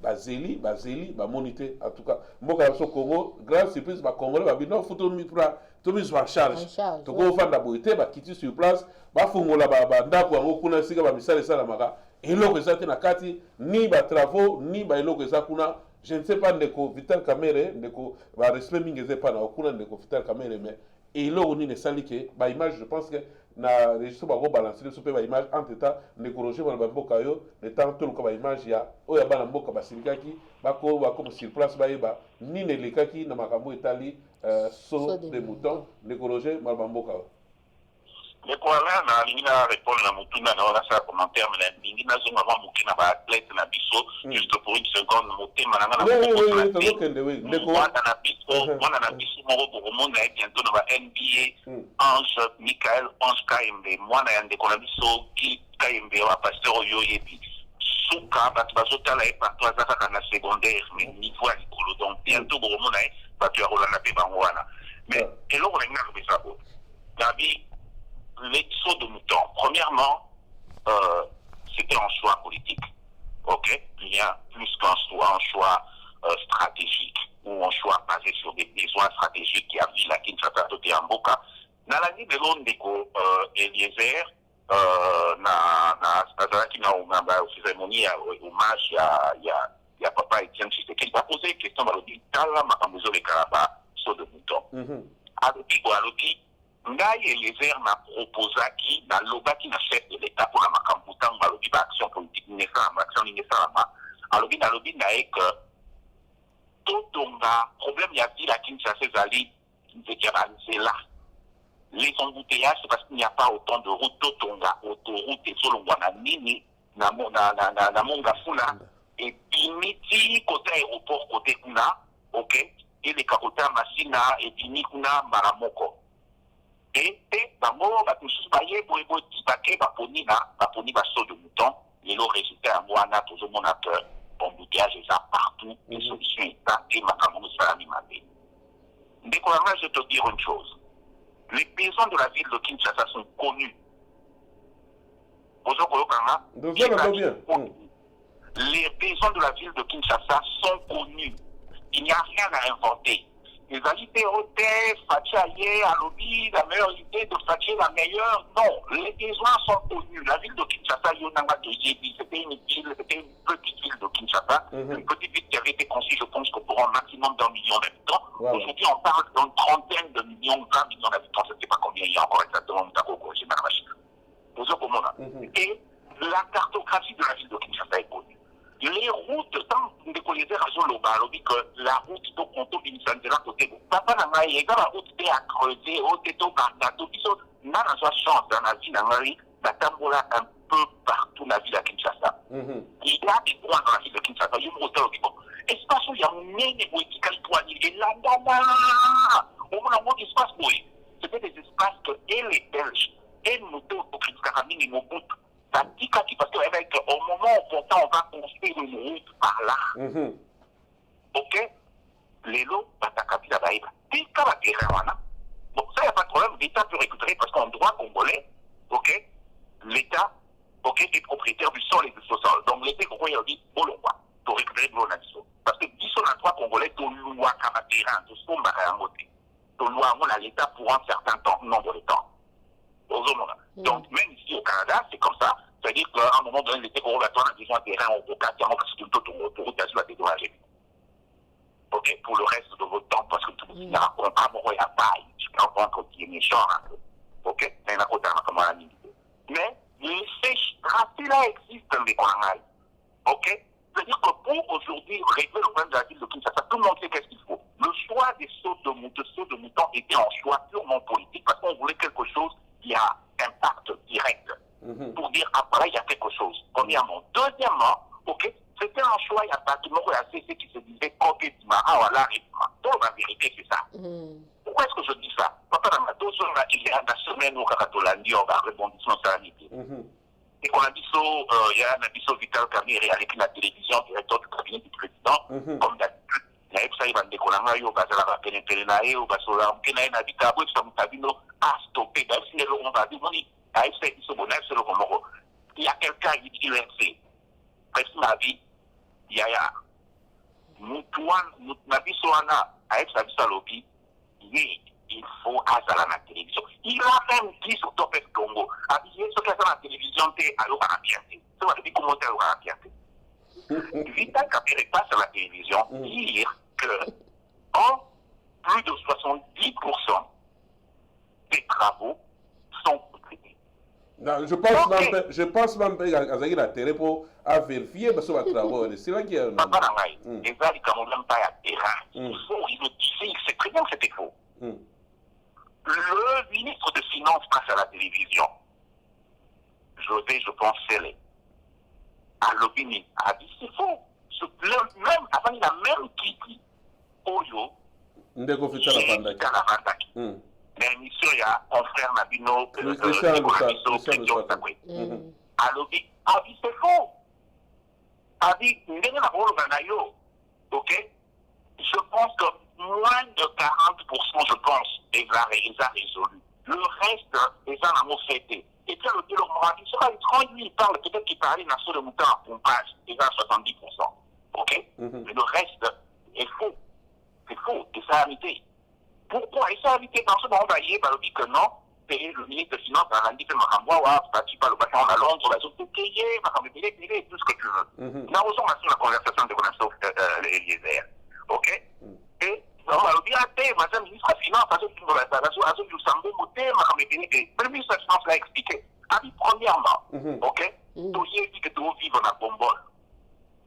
ba zeli ba moniter en tout cas mboka baso Congo grande surprise ba congolais ba bino photo mi pra to mi en charge to ko fanda boité ba kiti sur place ba fungola ba ndako yango kuna sika ba misale salamaka eloko ezate na kati ni ba travaux ni ba eloko ezakuna. Je ne sais pas ndeko Vital Kamerhe ndeko ba respect mingi pas na okuna ndeko Vital Kamerhe mais et là on est salike ba image je pense que na registre ba go balancer so pe ba image en temps ndeko Roger ba mboka yo le temps tout ko ba image ya oya bana mboka ba silikaki ba ko ba comme sur place ba yeba ni ne lekaki na makambo etali saut de mouton ndeko Roger ba mboka mais pour là na lingina répondre na mutuna na wala sa commentaire mais lingina zo mama mukina ba athlète na biso juste pour une seconde motema na ngana oui ndeko wana na biso moko pour monde et bientôt na ba NBA Ange Michael Ange Kayembe mwana ya ndeko na biso ki Kayembe wa pasteur oyo yebi suka bato bazotala ye partout aza kaka na secondaire mais niveau ya likolo donc bientôt bokomona ye bato ya kolanda mpe bango wana mais eloko na ngai nalobesa bo nabi les sauts de mouton premièrement c'était un choix politique ok bien plus qu'un choix stratégique ou un choix basé sur des besoins stratégiques qui a vu la Kinshasa tote ya mboka nalandi lelo ndeko Eliezer azalaki na cérémonie ya hommage ya papa Etienne Tshisekedi bapoze question balobi tala makambo ezolekala basaut de mouton alobi ngai Eliezer naproposaki nalobaki na chef de l'état mpona makambo ntango balobi baaction politique nini esalama nalobi na ye ke totonga problème ya ville ya Kinshasa ezali nzete ya banzela. Les embouteillages, c'est parce qu'il n'y a pas autant de routes totonga, autoroute et solongwana nini, na mongafuna, et puis miti côté aéroport côté kuna, ok, et les kakota masina et puis kuna maramoko. Et bango batusus baye boyebo tibake baponi ba saut de mouton, et le résultat à moi na toujours mon acteur, embouteillage est partout, les solutions état et ma camouflage va alimenter. Découvert, je te dire une chose. Les besoins de la ville de Kinshasa sont connus. Les besoins de la ville de Kinshasa sont connus. Il n'y a rien à inventer. Les idées hôtels, Fatchaye, Alobi, la meilleure idée de Fatchaye, la meilleure, non. Les besoins sont connus. La ville de Kinshasa, Yonama de Yebi, c'était une petite ville de Kinshasa, une petite ville qui avait été conçue, je pense, pour un maximum d'1 million d'habitants. Wow. Aujourd'hui, on parle d'une trentaine de millions, 20 millions d'habitants, je ne sais pas combien il y a encore exactement, j'ai ma machine. Et la cartographie de la ville de Kinshasa est connue. Les routes, tant que les Razolobi, que la route de Conto Binsanzela côté papa n'a il y a la route à creuser, au této, Bardato, n'a pas chance dans la ville, la tambola un peu partout la ville de Kinshasa. Il y a des points dans la ville de Kinshasa, il y a une route espace où il y a un ménébou qui calme et là, au moins un espace où c'était des espaces que et les Belges et nous deux au Christ-Caramine et Mobutu. Parce qu'au moment opportun, on va construire une route par là. Ok? Les lots, Batakabi, la Baïba. Tika va terrain, bon, ça, il n'y a pas de problème. L'État peut récupérer parce qu'en droit congolais, ok? L'État, ok, est propriétaire du sol et du sous-sol. Donc, l'État, pourquoi il a dit, bon, le roi, pour récupérer de l'eau là-dessus. Parce que, si on a droit congolais, tu loues un terrain, tu loues un côté. Tu loues à l'État pour un certain temps, nombre de temps. Donc, même ici au Canada, c'est comme ça. C'est-à-dire qu'à un moment donné, l'État congolais a besoin de terrain au Canada parce que tout l'autoroute a dédommagé. Ok, pour le reste de votre temps, parce que tout le monde n'a pas de paille. Je peux comprendre qu'il y a méchant. Ok, mais il y a comment la limite. Mais ces tracés-là existent dans les Kwangai. Ok, c'est-à-dire que pour aujourd'hui régler le problème de la ville de Kinshasa, tout le monde sait qu'est-ce qu'il faut. Le choix des sauts de mouton était un choix purement politique parce qu'on voulait quelque chose qui a impact direct. Pour dire après il y a quelque chose. Premièrement. Deuxièmement, ok, c'était un choix, il y a pas tout le monde à CC qui se disait Koké Dimara, voilà, donc la vérité c'est ça. Pourquoi est-ce que je dis ça? Papa dans ma dose, il y a la semaine où Kakatolandi, on va rebondissement sanitaire. Et qu'on a dit ça, il y a un abisso Vital Kamere avec la télévision, directeur du cabinet du président, comme d'habitude. Il y a ça, il va décoller, il va pénétrer, il va habiter, à stopper. D'ailleurs, si on va dire, il y a quelqu'un qui dit l'UNC. Presque ma vie, il y a Moutouana, avec sa vie, il faut Azala la télévision. Il a même dit sur Top F Congo, habillé sur la télévision, alors à la piété. Ça va dire comment t'es à la piété. Vital Kapere passe à la télévision, dire que plus de 70% des travaux sont traités. Non, je pense même que Azaki a télé pour vérifier parce que les travaux, c'est là qu'il y a un. Papa Nangaï, les gars, ils ne même pas à terrain. Il faut, il le disait, il sait très bien que c'était faux. Le ministre de Finances passe à la télévision. Je pense, c'est à l'opinion, a dit c'est faux. Même, avant, il a même dit Oyo. Ndeko Fita la Pandaki. Mais l'émission, il y a un frère Nabino, Christian à l'opinion, a dit c'est faux. Adi, ok? Je pense que moins de 40%, je pense, est résolu. Le reste, les gens n'ont fait. Et puis, le moral, quand lui, il parle, peut-être qu'il parlait d'un saut de mouton à pompage, déjà 70%. Ok? Mais le reste est faux. C'est faux. Et ça a arrêté. Pourquoi? Et ça a arrêté dans ce moment, on va y aller, que non. Et le ministre des Finances a dit que Mahamboua, tu parles au bâtiment à Londres, la zone de payer, payer, tout ce que tu veux. Nous avons la conversation de Gonçalo Eliezer. Ok? Et on va dire, le ministre des Finances, le ministre des Finances l'a expliqué. A dit, premièrement, ok? Tu as dit que tu vivre dans la bonbonne.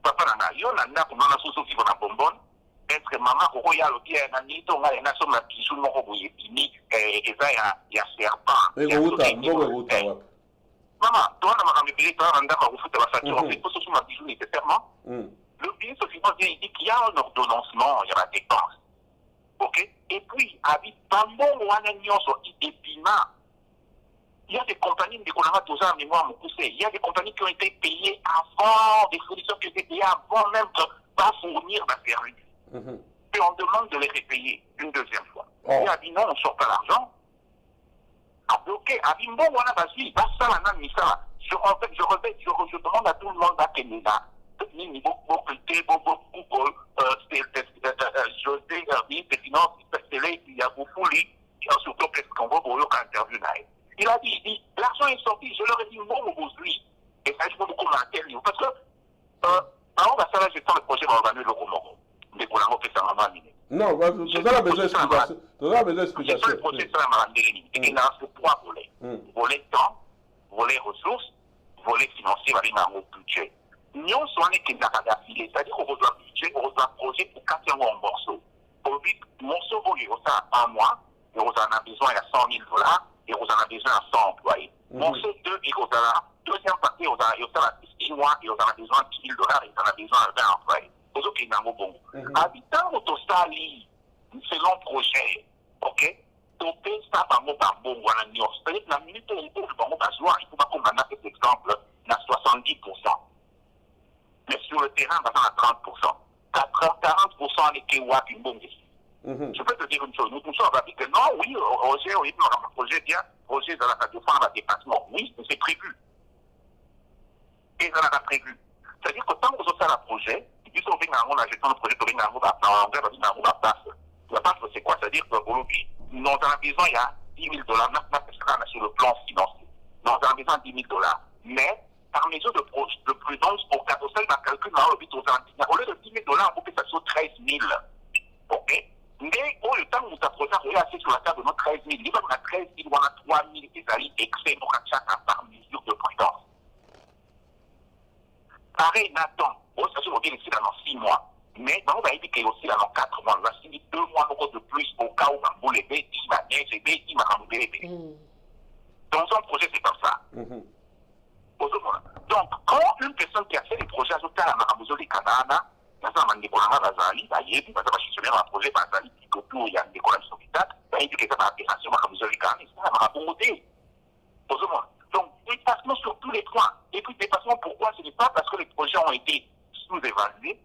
Papa n'a yo n'a comment on a sous vivre dans la bonbonne. Est-ce que maman royal ou bien un nid on a une nation la bisou non royé fini et ça il y a serpent. Maman, toi on m'a rappelé toi on a pas vous foutre la facture en fait pour ce ma bisou nécessairement. Le ministre des Finances dit qu'il y a un ordonnancement, il y a la dépense. OK? Et puis avec Bambo ou un agneau sur Idépima. Il y a des compagnies qui ont été mémoire mon poussé. Il y a des compagnies qui ont été payées avant, des fournisseurs qui ont été payés avant même de pas fournir la service. Et on demande de les repayer une deuxième fois. Il a dit non, on ne sort pas l'argent. A bloqué, a dit bon, voilà, vas-y, va ça, là, mais ça. Je demande à tout le monde à Kenina. José, ministre des Finances, il y a beaucoup de surtout qu'est-ce qu'on va pour l'interview. Il a dit, l'argent est sorti, je leur ai dit bon aujourd'hui. Et ça, je peux beaucoup m'interviewer. Parce que, on va faire la gestion du projet, on va organiser le Comoro. Mais pour la fait ça, on va animer. Non, tu as besoin d'explication. Tu as besoin d'explication. Le projet, ça va animer. Et il y a trois volets. Volet temps, volet ressources, volet financier, va aller au budget. Nous sommes qui n'a pas d'affilée. C'est-à-dire qu'on reçoit budget, on reçoit projet pour 4 mois en morceaux. Pour 8 morceaux, il y a un mois, et on en a besoin, il y a $100,000. Et on en a besoin à 100 employés. Morceau 2, et on a deuxième partie, on a 6 mois, et on a besoin de $10,000, et on a besoin de 20 employés. Pour ceux qui n'ont pas bon. Habitant au Tosali, selon projet, ok, topé ça par mot par bon, voilà, c'est-à-dire que la minute où on trouve par mot par jour, il faut pas qu'on en a cet exemple, à 70%. Mais sur le terrain, on va à 30%. 40% avec Kewa, une bonne décision. Je peux te dire une chose, nous tous on va dire que non, oui, Roger, oui, mon projet bien, Roger, dans la radio, on va dépassement. Oui, c'est prévu. Et ça l'a prévu. C'est-à-dire que tant qu'on fait un projet, puis on vient à la gestion de projet, on vient à la place. La place, c'est quoi? C'est-à-dire que dans la maison, il y a $10,000 sur le plan financier. Dans la maison, $10,000. Mais, par mesure de prudence, au cas où ça, il va calculer au lieu de $10,000, on peut que ça soit 13,000. OK? Mais au temps où ta projet est assis sur la table de 13,000, il va y a 13,000 ou 3,000 qui allaient excès par mesure de prudence. Pareil, Nathan, ça se revient ici dans 6 mois. Mais on va éviter aussi dans 4 mois. On va signer 2 mois encore de plus au cas où on va lever, il va bien, c'est bien, il va lever. Dans un projet, c'est comme ça. Donc, quand une personne qui a fait des projets à ce cas-là, à Mouzoli Kanana, il y a un décollage Bazali, il y a un projet Bazali, qui autour, il y a un décollage Sovitat, il y a une application à Mouzoli Kanana, ça va bonté. Donc, dépassement sur tous les points. Et puis, dépassement, pourquoi? Ce n'est pas parce que les projets ont été sous-évalués,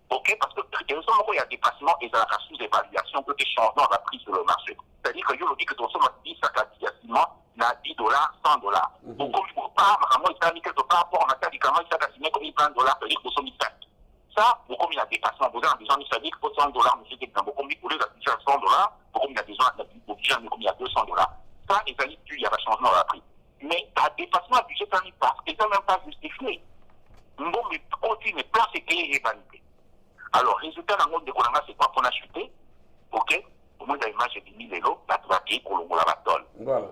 ok? Parce que, il y a dépassement et ça a sous-évaluation que des changements ont pris sur le marché. C'est-à-dire que je dis que ton somme a 10 à 4 n'a $10, $100. Donc, comme il ne faut pas, il s'est mis quelque part pour un médicament, il s'est signé comme $20, c'est-à-dire que ton somme est 5. Ça, comme il y a dépassement, vous avez besoin, ça dit qu'il faut $100, monsieur Kétan, comme il voulait afficher $100, comme il y a besoin, comme il y a $200. Ça, il s'agit il y a un changement à prix. Mais à dépassement budget, ça n'y passe, et ça même pas justifié. Bon, mais continue, place et clé et vanité. Alors, résultat dans le monde de Kolanga, c'est quoi qu'on a chuté? Ok? Au moins, dans l'image, j'ai dit 1000 vélos, la traquée pour le Batol. Voilà.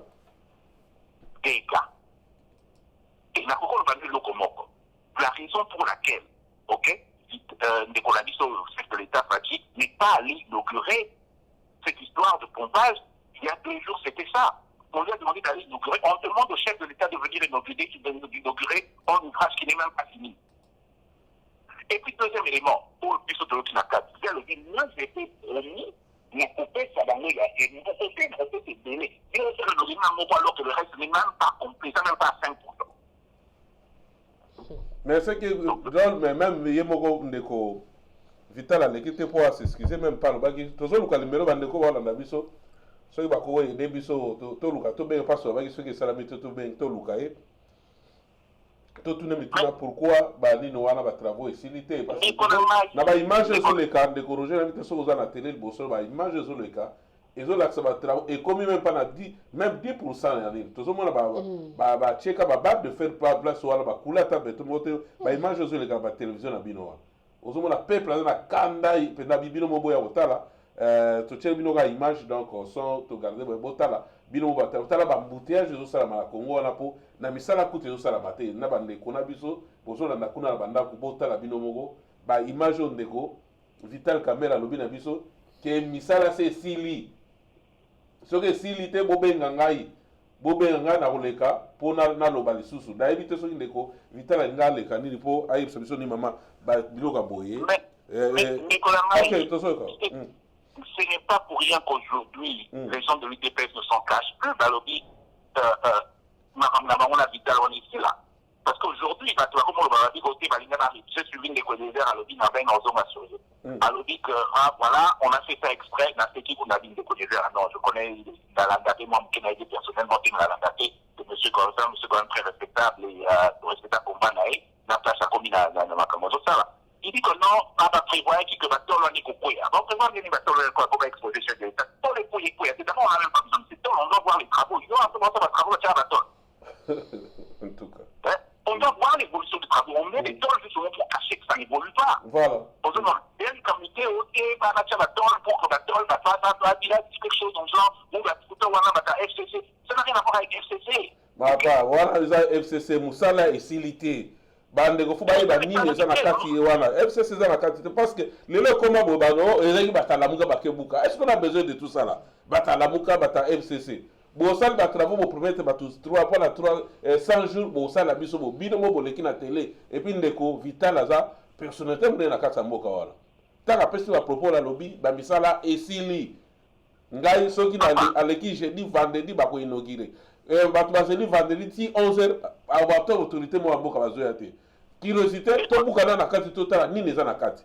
Dégâts. Et la Coco, le Locomoko. La raison pour laquelle, ok? Nicolas Bissot, le chef de l'État, n'est pas allé inaugurer cette histoire de pompage. Il y a 2 jours, c'était ça. On lui a demandé d'aller inaugurer. On demande au chef de l'État de venir inaugurer un ouvrage qui n'est même pas fini. Et puis, deuxième élément, pour le Bissot de l'Otinaka, il y a le dit, moi, j'ai été promis, mais coupé, ça va nous y aller. Mon côté, c'est donné. Il y a le logement, alors que le reste n'est même pas complet, ça n'est même pas à 5%. Mais c'est que, John, mais même, Yemoko Ndeko, Vital a l'équité pour s'excuser, même pas le bagage. Tout ça, le numéro Bandeko, voilà, la biso. So, il va courir des biso, tout le cas, tout bien, pas sur le bagage, ce qui est salamé, tout bien, tout le cas. Tout le monde, pourquoi, bah, ni nous, on a des travaux ici, l'été. Parce que, n'a pas image sur les cas, de corriger, la vitesse aux la télé, le bosseur, bah, image sur les cas. Ils ont l'accès à travaux, et comme même pas 10, même 10%, tout le monde va checker, va de faire place ou va couler à table, tout le monde, bah, image sur les cas, la télévision, la binoa. Aux hommes, la peuple, la kanda, la bibino moboya, otala, tu check bino ga image, donc, son, tu gardes, botala, bino botala, otala, ba embouteillage, ils ont ça, la Congo, na po, na misala koute, ils ont ça, la bataille, na bande, kona biso, bozo, na kuna, la banda, botala, bino mogo, ba image, on dégo, Vital Caméra, lobby, biso, que misala, c'est sili. Ce que si l'ité bobenga ngai na koleka po na loba lisusu da éviter so ndeko Vital nga leka nini po ayi biso ni mama ba biloka boye Nicolas, ce n'est pas pour rien qu'aujourd'hui les gens de l'UDPS ne s'en cachent plus balobi on a Vital on est ici là parce qu'aujourd'hui bah tu vois comment le balobi côté balingana j'ai suivi des collègues à lobby na ben en assuré à lobby que voilà on a fait ça exprès dans ce qui qu'on a dit des collègues non je connais la langue moi qui m'a aidé personnellement qui la langue de monsieur Corsa monsieur quand même très respectable et respectable pour Banaï na place à commune na makamozo ça il dit que non pas prévoir que va tout l'année couper avant prévoir bien va tout quoi comme exposer chez l'État tous les pouilles c'est d'abord on a même pas besoin de c'est on doit voir les travaux ils ont en ce moment ça va travaux ça va en tout cas on doit voir l'évolution des travaux. On met des tôles justement pour cacher que ça n'évolue pas. Voilà. Parce que non, il y a une communauté, ok, bah, la tôle, pour que la tôle, bah, il a dit quelque chose dans le genre, ou bah, tout le FCC. Ça n'a rien à voir avec FCC. Bah, voilà, les FCC, Moussala et Silité. Bande ko fuba ba nini za na kati wana FCC za na kati parce que le comment bobano et batalamuka bakebuka est-ce qu'on a besoin de tout ça là batalamuka bata FCC bosal ba travaux bo promettre ba tous 3 pour la 100 jours bosal la biso bo bino mo boleki na télé et puis ndeko Vital aza personnalité mo na kati mboka wala taka pesi ba propos la lobby ba misala esili ngai soki na aleki jeudi vendredi ba ko inaugurer bato bazeli vendredi ti 11h abata autorité mo mboka bazoya te curiosité to bukana na kati totala nini eza na kati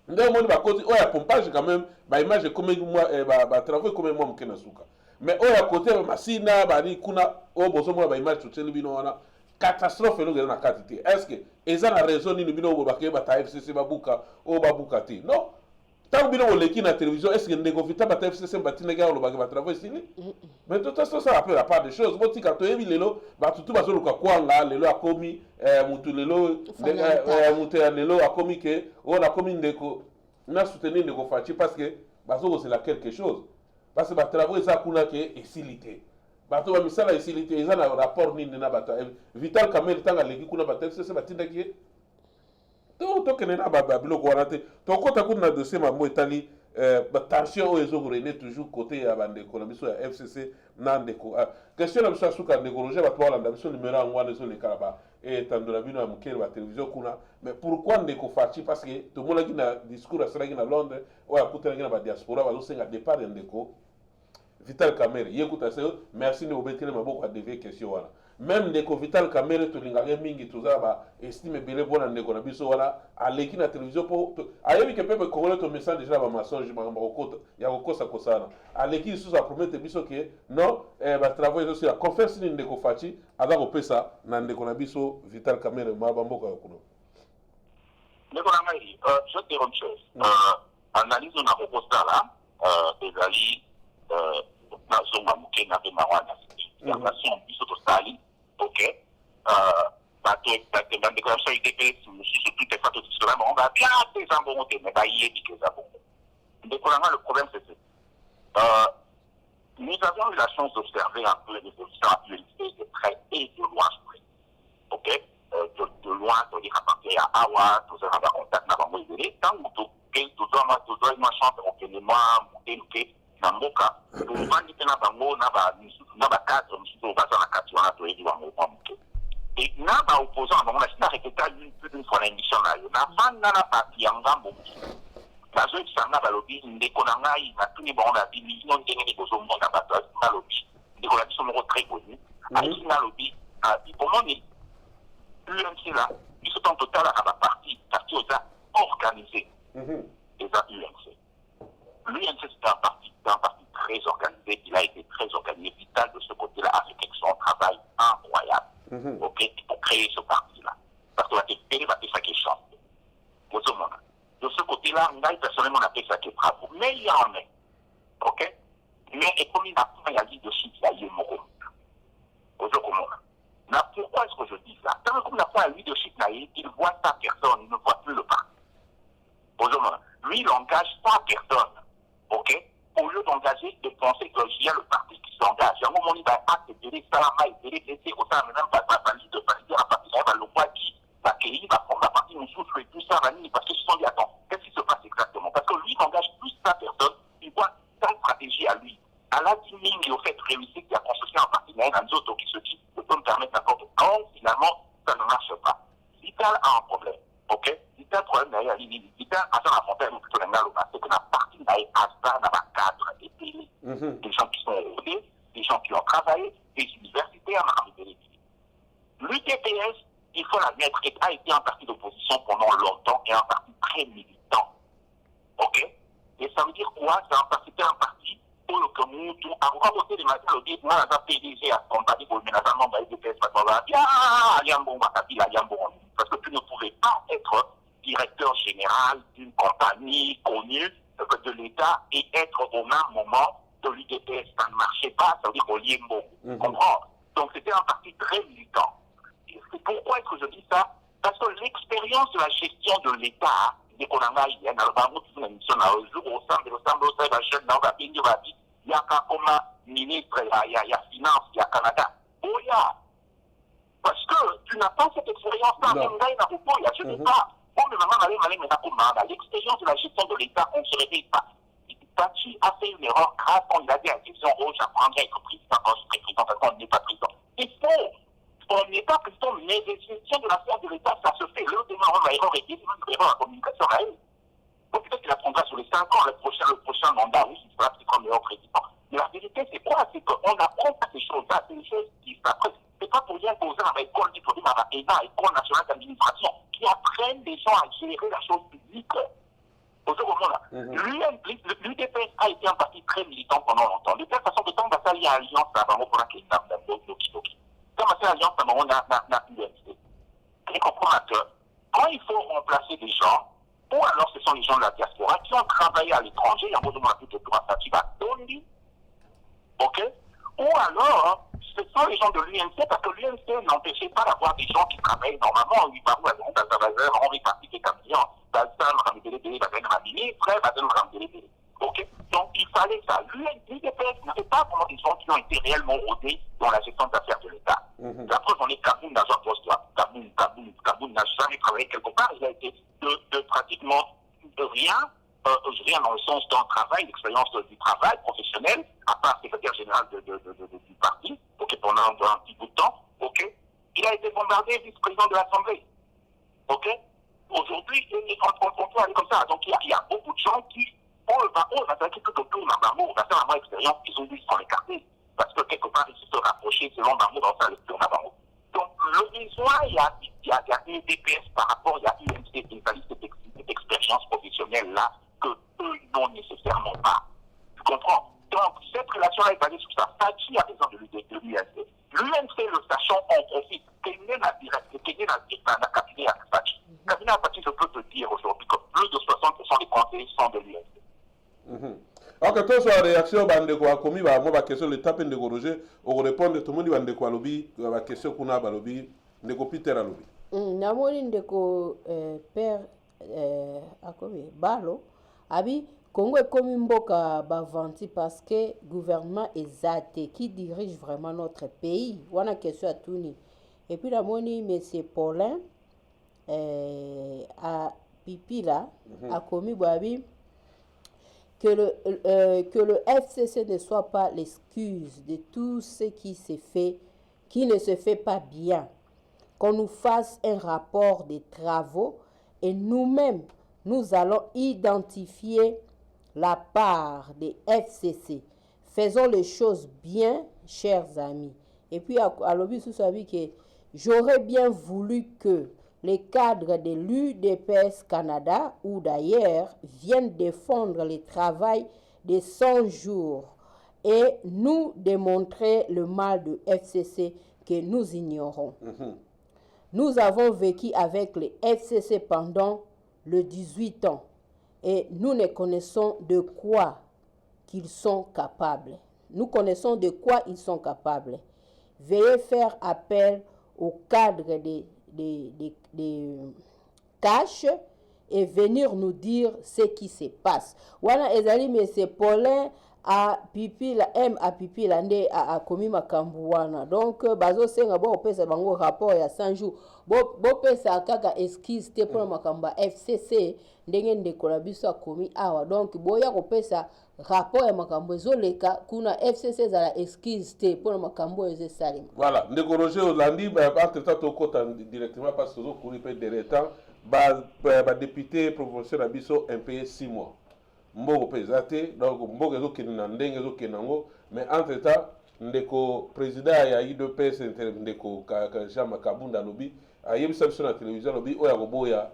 ndio moni ba côté oya pompage quand même ba image comme moi ba travaux comme moi mkena suka mais oya côté ba masina ba ni kuna o bozo mo ba image to tsheli bino wana catastrophe lo na kati te est-ce que eza na raison nini bino bo ba ke ba ta FCC babuka o babuka te non tant bino oleki na télévision est-ce que ndeko vita ba ta FCC batina ga lo ba ke ba travaux ici mais tout ça ça appelle la part des choses botika to yebi lelo ba tutu ba zoluka kwanga lelo akomi mutu lelo mutu lelo akomi ke on a komi ndeko na soutenir ndeko Fachi parce que bazoko c'est la quelque chose parce que ba travaux ça kuna ke esilité bato ba misala esilité eza na rapport nini na bato Vital Caméra tanga leki kuna ba ta FCC batinda ki to kenena ba biloko wana te to kota kuna na dossier mambo etali ba tension o ezo rené toujours côté ya bande ko na biso ya FCC na ndeko question na biso suka ndeko Roger ba twala na biso numéro ngwana zo le kalaba et tandola bino ya mukele ba télévision kuna mais pourquoi ndeko Fachi parce que to mona ki na discours asala ki na Londres o ya kutana ki na ba diaspora ba zo senga départ ya ndeko Vital Caméra yekuta se merci ne obetele maboko a devie question wana même ndeko Vital Caméra to lingage mingi toza ba estime belé bona ndeko na biso wana aleki na télévision po ayebi ke pepe congolais to message déjà ba mensonge ba kokota ya kokosa kosana aleki sous a promettre biso ke non ba travailler sur la conférence ni ndeko Fachi aza ko pesa na ndeko na biso Vital Caméra ma bamboka kuno ndeko na ngai je te rends chose analyse na kokosa là ezali na zonga mukena pe mawana information biso to sali ok bato la déclaration UDPS sur toutes les photos de on va bien des embontés mais il y a des embontés. Le problème c'est que nous avons eu la chance d'observer un peu l'évolution actuelle de près et de loin. Ok, de loin, c'est-à-dire à partir à Awa, nous avons un contact avec moi isolé. Tant que nous avons une chance de l'élément monter na mboka, nous avons dit que nous avons un cadre, nous avons un cadre, nous avons un et na ba opposant à mon avis répété plus d'une fois l'émission là na banda na parti ngambo la zone sanga ba lobby ndeko na ngai na tuni bon na bibi non ngene ko zo monda ba na lobby ndeko la biso mo très connu avec na lobby pour moi UNC là, ils sont en total à la partie aux organisés. Les UNC. L'UNC, c'est un parti très organisé. Il a été très organisé. Vital de ce côté-là a fait son travail incroyable. Ok, pour créer ce parti-là. Parce que la TP va faire ça qui chante. De ce côté-là, personnellement, on a fait ça qui est bravo. Mais il y en a. Ok? Mais comme il n'a pas la leadership, il y a eu mon rôle. Pourquoi est-ce que je dis ça? Quand il n'a pas la leadership, il voit sa personne, il ne voit plus le parti. Lui, il engage sa personne. Ok? Au lieu d'engager, de penser qu'il y a le parti qui s'engage. Il y a un moment où il va accepter ça, il va laisser au sein, même pas de valider la partie, il va le voir qui va accueillir, il va prendre la partie, nous souffle et tout ça, parce que ce sont dit, attends, qu'est-ce qui se passe exactement? Parce que lui, il engage plus sa personne, il voit sa stratégie à lui. À la timing et au fait réussir qu'il a construit un parti, il y a un autre qui se dit, je peux me permettre n'importe quand, finalement, ça ne marche pas. Vital a un problème. Ok? Vital, problème d'ailleurs, Vital a un avantage, ou plutôt c'est que la partie n'a pas dans le cadre des pays. Des gens qui sont rodés, des gens qui ont travaillé, des universitaires, l'UTPS, il faut l'admettre, a été un parti d'opposition pendant longtemps et un parti très militant. Ok? Et ça veut dire quoi? C'était un parti pour le Cameroun, à voter les matins, le dit, moi, un PDG à combattre pour le ménagement de l'UTPS, parce que tu ne pouvais pas être directeur général d'une compagnie connue de l'État et être au même moment de l'UTPS. Ça ne marchait pas, ça veut dire au Liembo. Comprends? Donc c'était un parti très militant. Pourquoi est-ce que je dis ça? Parce que l'expérience de la gestion de l'État, il y a ministre, il y a finance, il y a Canada. Oh, parce que tu n'as pas cette expérience-là, même là, je ne dis pas. Bon, mais maman, l'expérience de la gestion de l'État, on ne se réveille pas. Tachi a fait une erreur grave quand il a dit à la question, oh, j'apprendrai à être président quand je serai président, parce qu'on n'est pas président. Il faut. On n'est pas président, mais les gestions de l'affaire de l'État, ça se fait. Le demain, on va erreur et une erreur en communication à elle. Donc peut-être qu'il apprendra sur les 5 ans, le prochain mandat, oui, il sera peut-être un meilleur président. Mais la vérité, c'est quoi? C'est qu'on n'apprend pas ces choses-là, c'est des choses qui s'apprennent. C'est pas pour rien poser à l'école diplômée à l'ENA, École nationale d'administration, qui apprennent les gens à gérer la chose publique. Au second moment-là, l'UDPS a été un parti très militant pendant longtemps. De telle façon que tant que ça y a alliance à Bango pour la question de quand on a alliance à Bango, on a UNC. Et comprendre que quand il faut remplacer des gens, ou alors ce sont les gens de la diaspora qui ont travaillé à l'étranger, il y a un mot de moi tout autour à Satiba, ok? Ou alors, ce sont les gens de l'UNC, parce que l'UNC n'empêchait pas d'avoir des gens qui travaillent normalement, ils parlent à Henri Patrick et Camillon, ok? Donc il fallait ça. L'UDPS n'avait pas vraiment des gens qui ont été réellement rodés dans la gestion des affaires de l'État. La preuve, on est Kaboun dans un poste là. Kaboun n'a jamais travaillé quelque part. Il a été de pratiquement rien dans le sens d'un travail, l'expérience du travail professionnel, à part secrétaire général du parti, ok, pendant un petit bout de temps, ok. Il a été bombardé vice-président de l'Assemblée, ok. Aujourd'hui, on peut aller comme ça. Donc il y a beaucoup de gens qui, on a fait tout autour d'un Barmo, on a fait vraiment expérience, ils ont dû s'en écarter. Parce que quelque part, ils se sont rapprochés selon Barmo dans sa lecture d'un Barmo. Donc le besoin, il y a une DPS par rapport, il y a UMC, cette expérience professionnelle là que eux n'ont nécessairement pas. Tu comprends? Donc cette relation-là est basée sur ça. Fachi a besoin de l'UMC. L'UMC, le sachant, en profite. Kenyan a cabinet à Fachi. Cabinet à Fachi, je peux te dire aujourd'hui que plus de 60% des Français sont de l'UMC. Ok, toi, sur la réaction, bande quoi, comme il va avoir question, le taper de Roger, on répond tout le monde, bande quoi, lobby, la question qu'on a, lobby, ne copie terre lobby. Namoni ndeko père akobe balo abi Congo est comme une mboka bavanti parce que gouvernement exact qui dirige vraiment notre pays. Wana question à Touni. Et puis namoni monsieur Paulin à Pipi là a commis babi que le FCC ne soit pas l'excuse de tout ce qui ne se fait pas bien. Qu'on nous fasse un rapport des travaux et nous-mêmes, nous allons identifier la part des FCC. Faisons les choses bien, chers amis. Et puis, à l'objet, vous savez que J'aurais bien voulu que les cadres de l'UDPS Canada ou d'ailleurs viennent défendre le travail de 100 jours et nous démontrer le mal de FCC que nous ignorons. Nous avons vécu avec les FCC pendant le 18 ans et nous ne connaissons de quoi qu'ils sont capables. Nous connaissons de quoi ils sont capables. Veuillez faire appel au cadre des cash et venir nous dire ce qui se passe. Wana ezali monsieur Paulin a pipi la m a pipi la nde a komi makambu wana. Donc bazo senga bo opesa bango rapport ya 100 jours. Bo pesa kaka esquisse te pour makamba FCC ndenge ndeko na biso akomi awa. Donc boya kopesa rapport ya makambo ezoleka kuna FCC za la esquisse te pour makambo eze salima. Voilà, ndeko Roger Olandi entre temps tokota directement parce que zo kouri pe derrière temps ba député provincial na biso impayé 6 mois. Mboko peza te donc mboko ezokende na ndenge ezokende nango mais entre temps ndeko président ya UDPS ndeko Jean Makabunda lobi ayebisa biso na télévision lobi oya koboya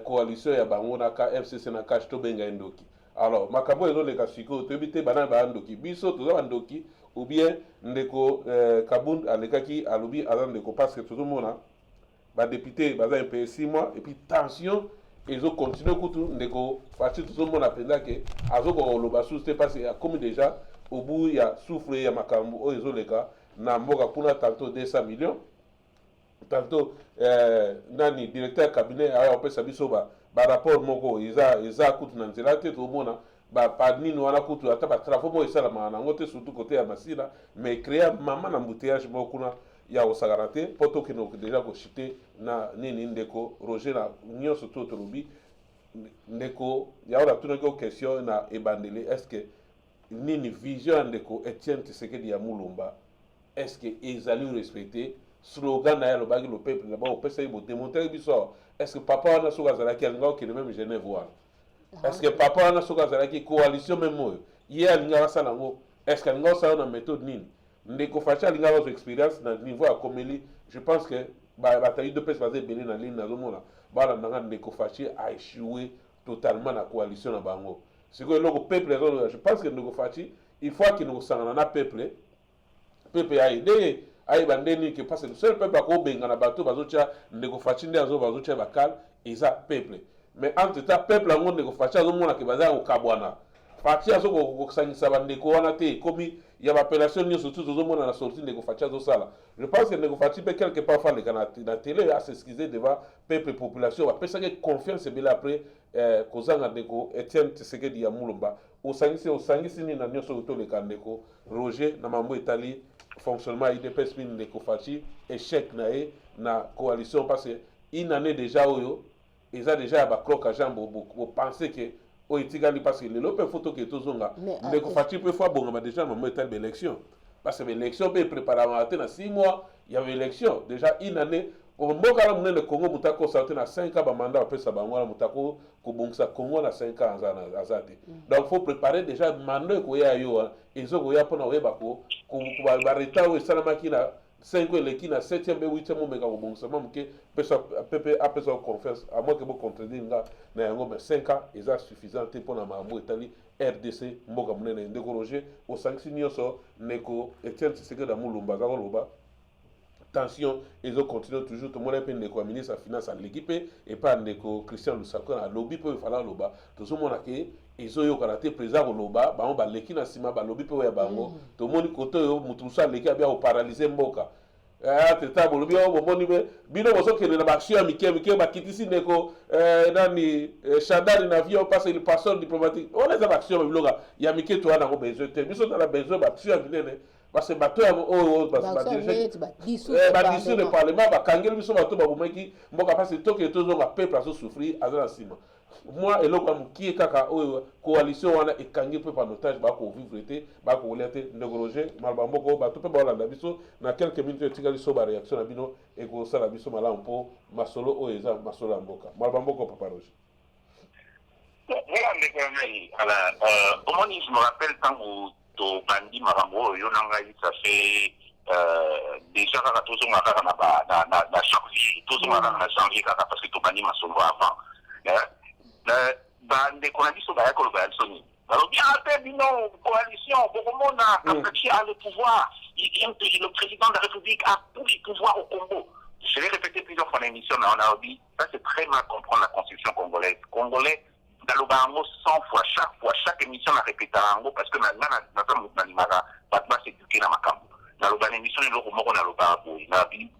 coalition ya bango na ka FCC na cash to benga ndoki. Alors makambo ezoleka siko toyebi te bana ba ndoki biso toza ba ndoki ou bien ndeko Kabunda alekaki alobi aza ndeko parce que tozomona ba député baza impayé 6 mois et puis tension ils ont continué kutu ndeko parti tozomona penza ke azoko loba sous parce que comme déjà au bout ya souffle ya makambo o ezoleka na mboka kuna tantôt 200 millions tantôt nani directeur cabinet aya opesa biso ba rapport moko iza kutu na nzela te tomona ba panini wana kutu ata ba travaux mo esala manango te surtout côté ya Masina mais créer mama na embouteillage mo kuna ya osagana te poto kino déjà ko chité na nini ndeko Roger na nyonso to tolobi ndeko ya ora tuna ko question na ebandele est-ce que nini vision ndeko Etienne Tshisekedi ya Mulumba est-ce que ezali respecter slogan na lo bagi le peuple là-bas au pesa ibo démontrer biso est-ce que papa wana soka zala ki ngao ki même Genève wana est-ce que papa wana soka zala ki coalition même moyo ye alinga basala ngo est-ce que ngao sa na méthode nini ndeko facha alinga bazo expérience na niveau ya komeli je pense que bataille de pesa bazé belé na ligne na zomona bala nanga ndeko facha a échoué totalement na coalition na bango c'est que le peuple je pense que ndeko facha il faut qu'il nous sangana na peuple a aidé ayi bandeni que parce que le seul peuple ko benga na bato bazocha ndeko fachi nde azo bazocha bakal eza peuple mais entre temps peuple ngo ndeko fachi azo mona ke baza ko kabwana fachi azo ko sangisa bandeko wana te komi ya appellation ni surtout azo mona na sortie ndeko fachi azo sala je pense que ndeko fachi peut quelque part faire na télé à s'excuser devant peuple population va penser que confiance bela après kozanga ndeko Etienne Tshisekedi ya Mulumba osangisi ni na nyonso to le kandeko Roger na mambo etali fonctionnement IDPS min ndeko fachi échec na coalition parce que une année déjà oyo ils a déjà ba cloque à jambe pour penser que o itikali parce que le lope photo que tozonga ndeko fachi peut fois bonga déjà mambo etali élection parce que l'élection peut préparer na 6 mois il y avait élection déjà une année mboka la munene Congo mutako sauté na 5 ans ba mandat pesa bango la mutako ko bongisa Congo na 5 ans azate donc faut préparer déjà mandat ko ya yo ezo ko ya pona oyeba ko ba reta o salama kina 5 ans leki na 7e be 8e mo meka ko bongisa mamke pesa pepe apesa confiance à moi que bo contredire nga na yango mais 5 ans eza suffisant te pona mambo etali RDC mboka munene ndeko Roger o sanction nyonso neko Etienne Tshisekedi da Mulumba za ko loba tension ils ont continué toujours tout le monde est ndeko ministre de finance à l'équipe et pas ndeko Christian Lusako na lobby peut fala loba tout le monde a que ils ont yo karaté président loba ba on ba leki na sima ba lobby peut ya bango tout le monde côté yo mutusa leki abia o paralyser mboka teta bo lobby o moni be bino boso ke na ba action amike ba kitisi ndeko nani Chandari na vie parce le passeur diplomatique on les actions biloga ya mike to ana ko besoin te biso na besoin ba action vinene parce que bato badisur le parlement bakangeli biso bato babomaki mboka parce toke tozonga peuple azo souffrir aza na nsima moi eloko ya mokie kaka oyo coalition wana ekangi mpe panotage bakovivre te bakokolia te ndeko Roger maloba moko bato mpe baolanda biso na quelques minutes etikali so baréaction na bino ekosala biso malamu mpo masolo oyo eza masolo ya mboka maloba moko papa Roger. Voilà, ndeko ya mai omoni je me rappelle ntango tobandi makambo oyo na ngai ça fait déjà kaka tozonga kaka na janvier tozonga kaka na janvier kaka parce que tobandi masolo avant bandeko na biso baya koloba ya biso nini balobi ate bino coalition bokomona Kasachi a le pouvoir le président de la République a tout le pouvoir au Congo. Je l'ai répété plusieurs fois dans l'émission, on a dit, ça c'est très mal comprendre la constitution congolaise. Congolais, dans le Bango 100 fois, chaque émission on a répété en Congo parce que maintenant, c'est éduqué dans ma camp. Dans le émission, on a dit,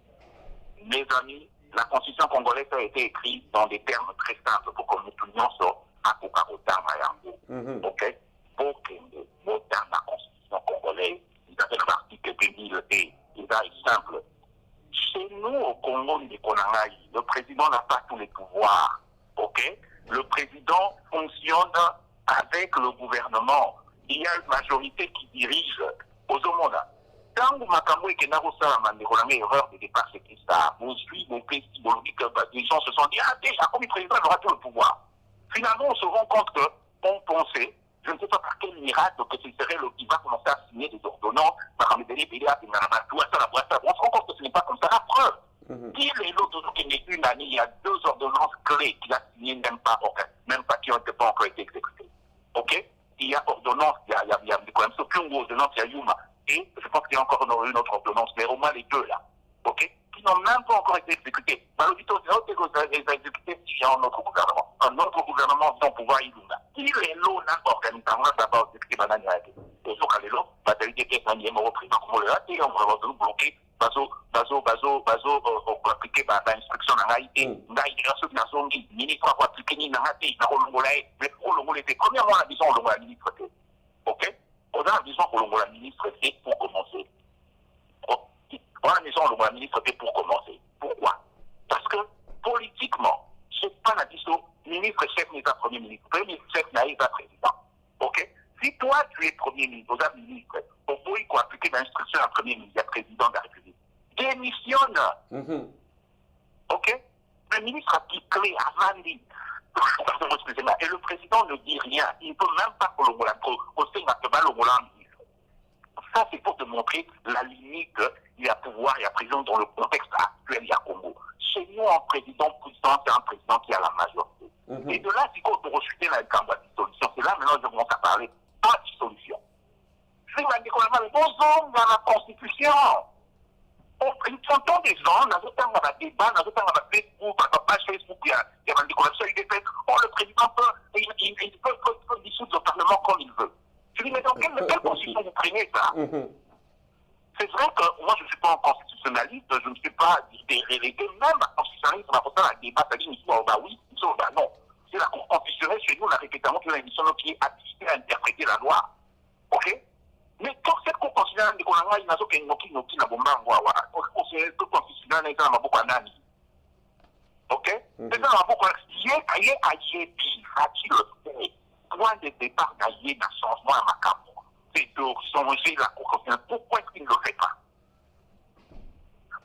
mes amis, la constitution congolaise a été écrite dans des termes très simples pour que nous tenions ça à Kokakota Mayango. Ok? Pour que nous la constitution congolaise, il y a l'article 2000 et il est simple. Chez nous, au Congo, le président n'a pas tous les pouvoirs. Ok? Le président fonctionne avec le gouvernement. Il y a une majorité qui dirige aux hommes. Tant que Makambo et Kenaro Salamande, on a une erreur de départ, c'est ça. Vous suivez, vous faites, les gens se sont dit, ah, déjà, comme le président aura tout le pouvoir. Finalement, on se rend compte qu'on pensait, je ne sais pas par quel miracle, que ce serait le qui va commencer à signer des ordonnances, on se rend compte que ce n'est pas comme ça. La preuve, qui est l'autre qui n'est une année, il y a 2 ordonnances clés qu'il a signées, même pas qui n'ont pas encore été exécutées. Ok? Il y a ordonnance, il y a quand même aucune ordonnance, il y a Yuma. Et je pense qu'il y a encore une autre ordonnance, mais au moins les 2 là. Ok? Qui n'ont même pas encore été exécutés. Malheureusement, les exécutés si un autre gouvernement. Un autre gouvernement sans pouvoir y luna. Qui est l'eau n'a pas organisé d'abord exécuté banane yake. Et so kalelo, batali de kesa ni mo président comme le raté, on va nous bloquer. Bazo appliquer ba instruction na ngaïté. Ngaïté sur na zongi, ministre va appliquer ni na ngaïté, na kolongolae, mais kolongolae c'est premièrement la vision kolongola ministre. OK? On a la vision kolongola ministre c'est pour commencer. On a la vision kolongola ministre c'est pour commencer. Pourquoi? Parce que politiquement, c'est pas la vision ministre chef n'est pas premier ministre. Premier chef n'est pas président. OK? Si toi tu es premier ministre, vous êtes ministre, on peut y appliquer l'instruction à premier ministre, président de la République. Démissionne. OK? Le ministre a piqué avant dit. Excusez-moi. Et le président ne dit rien. Il ne peut même pas au ministre. Ça, c'est pour te montrer la limite. Il y a pouvoir, il y a président dans le contexte actuel, il y a Congo. Chez nous, un président puissant, c'est un président qui a la majorité. Et de là, si on peut rechuter la dissolution, c'est là maintenant je commence à parler pas de dissolution. C'est la dans la Constitution. Ils sont des gens, dans le temps, on a débat, dans le temps, on a Facebook, dans la page Facebook, il y a des déclarations, il est fait, le président peut dissoudre le Parlement comme il veut. Je dis, mais dans quelle constitution vous prenez ça? C'est vrai que moi, je ne suis pas un constitutionnaliste, je ne suis pas délégué, même un constitutionnaliste, on a fait un débat, ça dit, il soit oui, il soit non. C'est la Cour constitutionnelle, chez nous, on a répétément qu'il y a une émission qui est habilitée à interpréter la loi. Ok? Mais quand cette Cour constitutionnelle, il y a une Cour constitutionnelle, ok? C'est ça, point de départ d'ailleurs d'un changement à ma cape. C'est de changer la Cour constitutionnelle. Pourquoi est-ce qu'il ne le fait pas?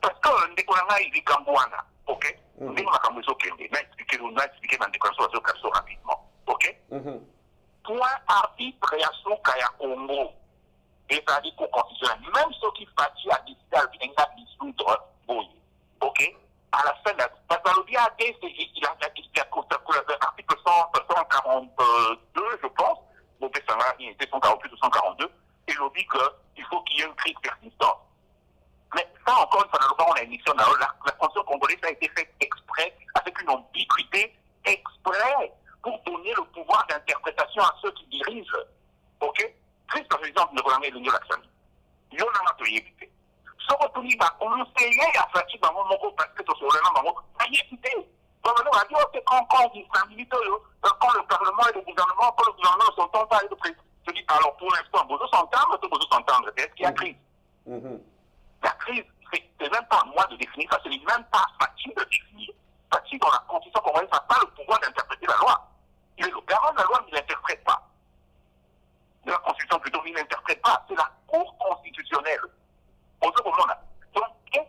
Parce que Ndekolanga il est Cambouana, ok? Ndekolanga il expliqué dans déclaration rapidement, ok? Point arbitre et à son Kaya Congo, et ça dit Cour constitutionnelle, même ceux qui fatiguent à décider à venir dissoudre, ok? À la fin de la. Parce que le BAD, il a l'article 142, je pense, c'était 148 ou 142, et il dit qu'il faut qu'il y ait une crise persistante. Mais ça, encore une fois, on a une émission, la constitution congolaise a été faite exprès, avec une ambiguïté exprès, pour donner le pouvoir d'interprétation à ceux qui dirigent. Ok? Crise, par exemple, le gouvernement est l'Union Laxami. Il y en a un éviter. Ce que tu dis, on enseignait à Fati dans mon mot, parce que tu as un mot, ça y est évité. Donc, on a dit, quand le Parlement et le gouvernement, quand le gouvernement ne s'entend pas avec le président, je dis, alors pour l'instant, vous s'entendre, vous s'entendre, est-ce qu'il y a crise? La crise, c'est même pas à moi de définir ça, ce n'est même pas Fati de définir. Fati, dans la constitution congolaise, n'a pas le pouvoir d'interpréter la loi. Il est le garant de la loi, mais il n'interprète pas. De la constitution plutôt, mais il n'interprète pas. C'est la Cour constitutionnelle. On se comprend là. Donc,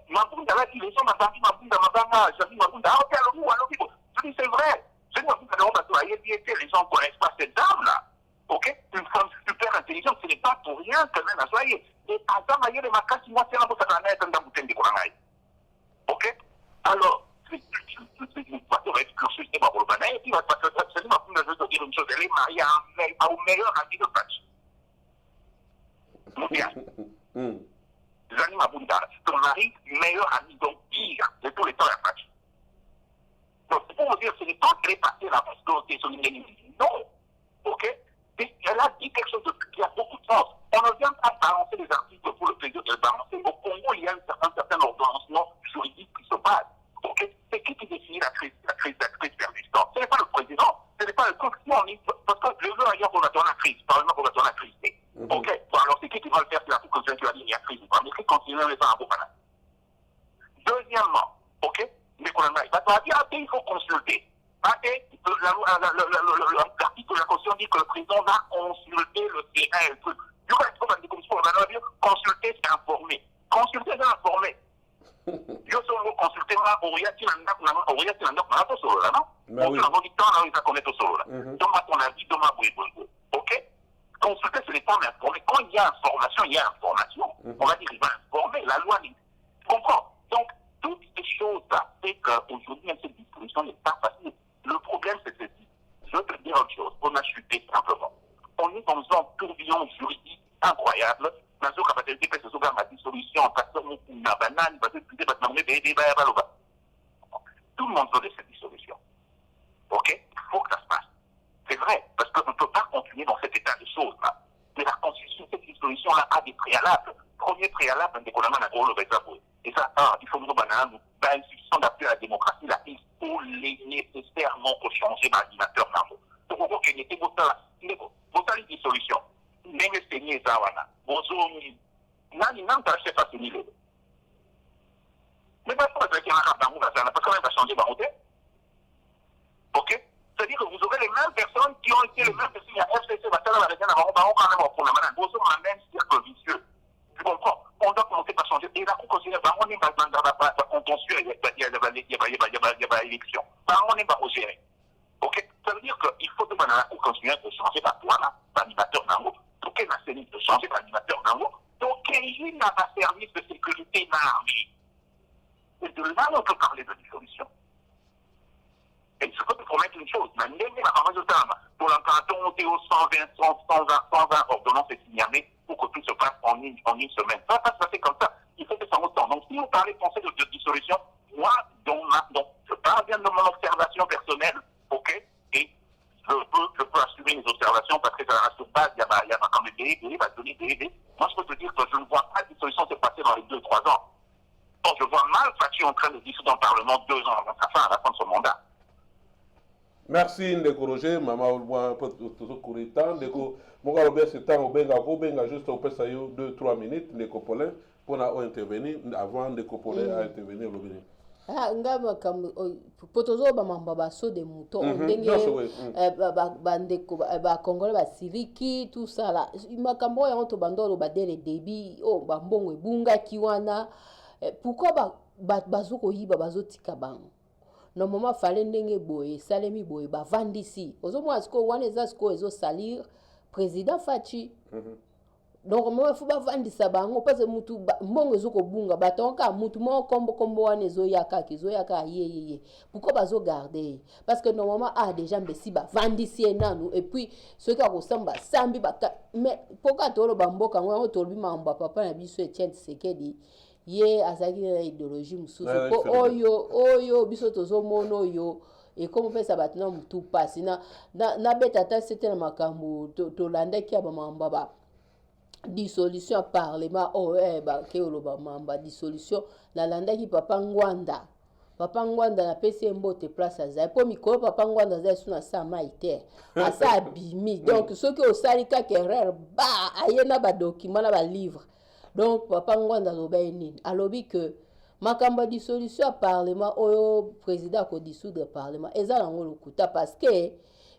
Mabunda là, les gens m'attendent, Mabunda, Javi Mabunda, je dis, c'est vrai. Les gens ne connaissent pas cette dame là. Ok? Une femme super faire intelligent, ce n'est pas pour rien que même à soyez. Et à ça, il y a des marquages qui vont faire un peu de temps dans le bouteille de Korangaï. Ok? Alors, c'est être cursus de Baroubana, et puis parce que c'est moi qui veux dire une chose, elle est mariée au meilleur ami de Patch. Mon Zani Mabunda, ton mari, meilleur ami, donc pire de tous les temps à Patch. Donc, c'est pour vous dire, ce n'est pas très passé là parce que c'est son indemnité. Non. Ok? Et elle a dit quelque chose qui a beaucoup de sens. On ne vient pas balancer les articles pour le plaisir de les balancer. Au Congo, il y a un certain ordonnancement juridique qui se passe. Ok? C'est qui définit la crise persistante? Ce n'est pas le président, ce n'est pas le congressman, parce que le ailleurs qu'on va dans la crise, par exemple, on va dans la crise. Ok? Bon, alors c'est qui va le faire si la congrès qui va dire il y a crise ou pas? Mais qui continue à les faire un peu malade. Deuxièmement, ok? Mais qu'on a dit, il faut consulter. L'article de la Constitution dit que le président va consulter le Sénat et le truc. Du coup, consulter, c'est informer. Consulter, c'est informer. Je suis consulté, ok? Consulter, ce n'est pas m'informer. Quand il y a information, il y a information. On va dire, il va informer. La loi, tu comprends? Donc, toutes ces choses-là, c'est qu'aujourd'hui, même cette disposition n'est pas facile. Le problème, c'est ceci. Je veux te dire autre chose. On a chuté simplement. On est dans un tourbillon juridique incroyable. Solution, tout le monde veut de cette dissolution. Ok? Il faut que ça se passe. C'est vrai, parce qu'on ne peut pas continuer dans cet état de choses-là. Mais la Constitution, cette dissolution-là a des préalables. Premier préalable, c'est qu'on a le réservoir. Et ça, il faut nous banane, l'institution d'appui à la démocratie, là, il faut nécessairement changer l'animateur Nambo. Donc, on voit qu'il y a des dissolutions. Même si c'est Zawana, Bozoni, Nani n'a pas acheté facile. Mais pas pour qu'il y a un Bangou, parce qu'on va changer Baroté. Ok? C'est-à-dire que vous aurez les mêmes personnes qui ont été les mêmes personnes. Il y a FCC, la région avant, quand même, pour la manane. Vous aurez le même cercle vicieux. Tu comprends? On doit commencer par changer. Et là, on considère, on n'est pas contentieux, il y a élection. On n'est pas gérer. Ok? Ça veut dire qu'il faut que on continue de changer par toi, là, l'animateur Nango. Donc, il a essayé de changer l'animateur Nango. Donc, il n'a pas service de sécurité l'armée. Et de là, on peut parler de dissolution. Et je peux te promettre une chose, pour l'important, on est au 120 ordonnances et signalées pour que tout se passe en une semaine. Ça va se passer comme ça. Il faut que ça retombe. Donc, si vous parlez français de dissolution, moi, je parle bien de mon observation personnelle, ok, et je peux assumer mes observations parce que sur base, il y a quand même des va donner des. Moi, je peux te dire que je ne vois pas de dissolution se passer dans les 2-3 ans. Donc, je vois mal Fachi en train de dissoudre dans le Parlement 2 ans avant sa fin, à la fin de son mandat. Merci Ndeko Roger, maman Olboin pour tout ce court temps. Ndeko, mon gars Robert, c'est temps au benga juste au pesa 2-3 minutes Ndeko Paulin pour intervenir avant Ndeko Paulin à intervenir le béni. Ngama comme potozo ba mamba ba so de mouton ndenge bandeko ba congolais ba siliki tout ça là makambo ya to bandolo ba dele débit ba mbongo ebunga kiwana pourquoi bazoko yiba bazotika bango normalement fallait ndenge boye salemi boye ba vandisi ozomwa siko wana eza siko ezo salir président Fachi donc moi il faut ba vandisa bango parce que mutu mbongo ezoko bunga batonka mutu mo kombo wana ezo yaka ye pourquoi bazo garder parce que normalement déjà mbesi ba vandisi nanu et puis ceux qui a kosamba sambi ba mais pourquoi tolo bamboka ngo tolbi mamba papa na biso Etienne Tshisekedi ye azaki na idéologie mususu ko oyo biso tozomona oyo et comme pesa batina mutu pasi na betata c'était na makambo to landaki aba mamba ba dissolution parlement ke oloba mamba dissolution na landaki papa Ngwanda na pesi mbote place azali po mikolo papa Ngwanda azali suna sa maite asa abimi donc ceux qui osali kaka erreur ba ayena ba document na ba livre. Donc, papa Ngwanda alobi alobi que makambo dissolution parlement oyo président ko dissoudre parlement ezala ngolo kuta parce que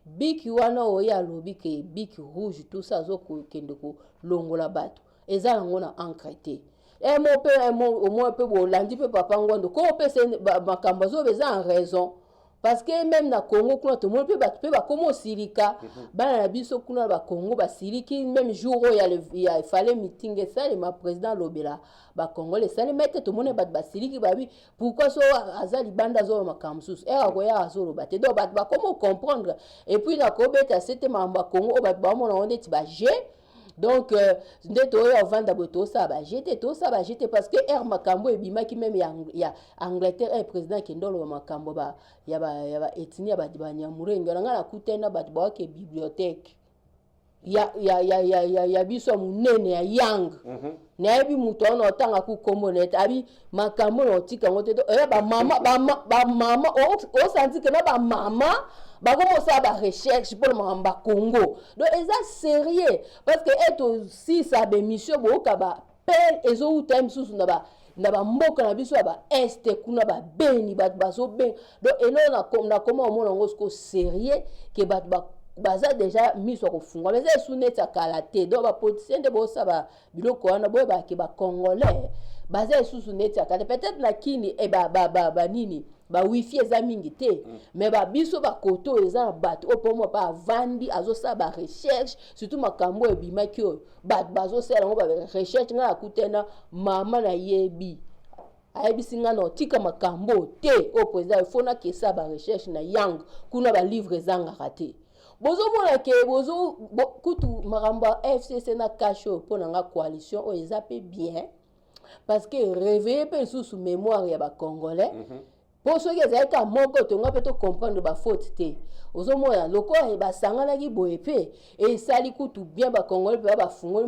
biki wana oya alobi que biki rouge tout ça zo ko kende ko longola bato ezala ngona encrété et mon père au moins peu bolandi pe papa Ngwanda ko pe makambo zo beza en raison parce que même na Congo kuna to mon pe ba komo sirika bana na biso kuna ba Congo ba siriki même jour où il fallait meeting et ça le président Lobela ba Congolais ça le mettre to mon ba siriki ba bi pourquoi so azali banda zo makamsus era ko ya zo ba te do ba comment comprendre et puis na ko beta c'était mamba Congo ba mo na onde ti ba je. Donc ndeto oyo vanda boto ça ba j'étais tout ça ba j'étais parce que air makambo e bima ki même ya Angleterre un président qui ndolo makambo ba ya ba ethnie ba nyamurenge nga na kutena ba ba ke bibliothèque ya biso munene ya yang na ebi muto ona otanga ku komonete abi makambo no tika ngote to ba mama o santi que na ba mama comment ça ba recherche pour le mamba Congo donc c'est sérieux parce que eto si ça be mission bo ka ba pen ezo utem susu na ba mboka na biso ba este kuna ba beni ba so ben donc eno na comment on ngo sérieux que ba baza déjà mis sur kofunga mais c'est sunete akalate donc ba politicien de bo ça ba biloko wana bo ba ke ba congolais baza susu neti akalate peut-être na kini e ba nini ba wifi eza mingi te mais ba biso ba koto eza bato opomo pa vandi azo sa ba recherche surtout makambo e bimaki o bazo sala ngo ba recherche nga kutena mama na yebi ayebi nga no tika makambo te o président il faut na ke sa ba recherche na yang kuna ba livre zanga raté bozo mona ke bozo kutu maramba FCC na kasho pona nga coalition o eza pe bien parce que réveiller pe sous mémoire ya ba congolais pour ceux qui ont ka moko to nga pe to comprendre ba faute te ozomona loko e ba sangana ki boepe e sali kutu bien ba congolais ba fungoli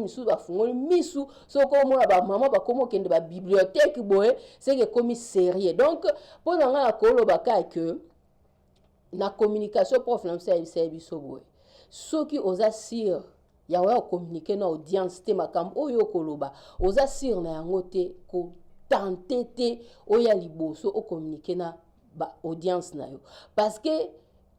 misu soko mona ba mama ba komo kende ba bibliothèque boe c'est que comme sérieux donc pour nga na kolo ba ka que na communication prof na c'est biso boe soki oza sir ya wa communiquer na audience te makambo oyo koloba oza sir na yango te ko tenter oya liboso o communiquer na ba audience na yo parce que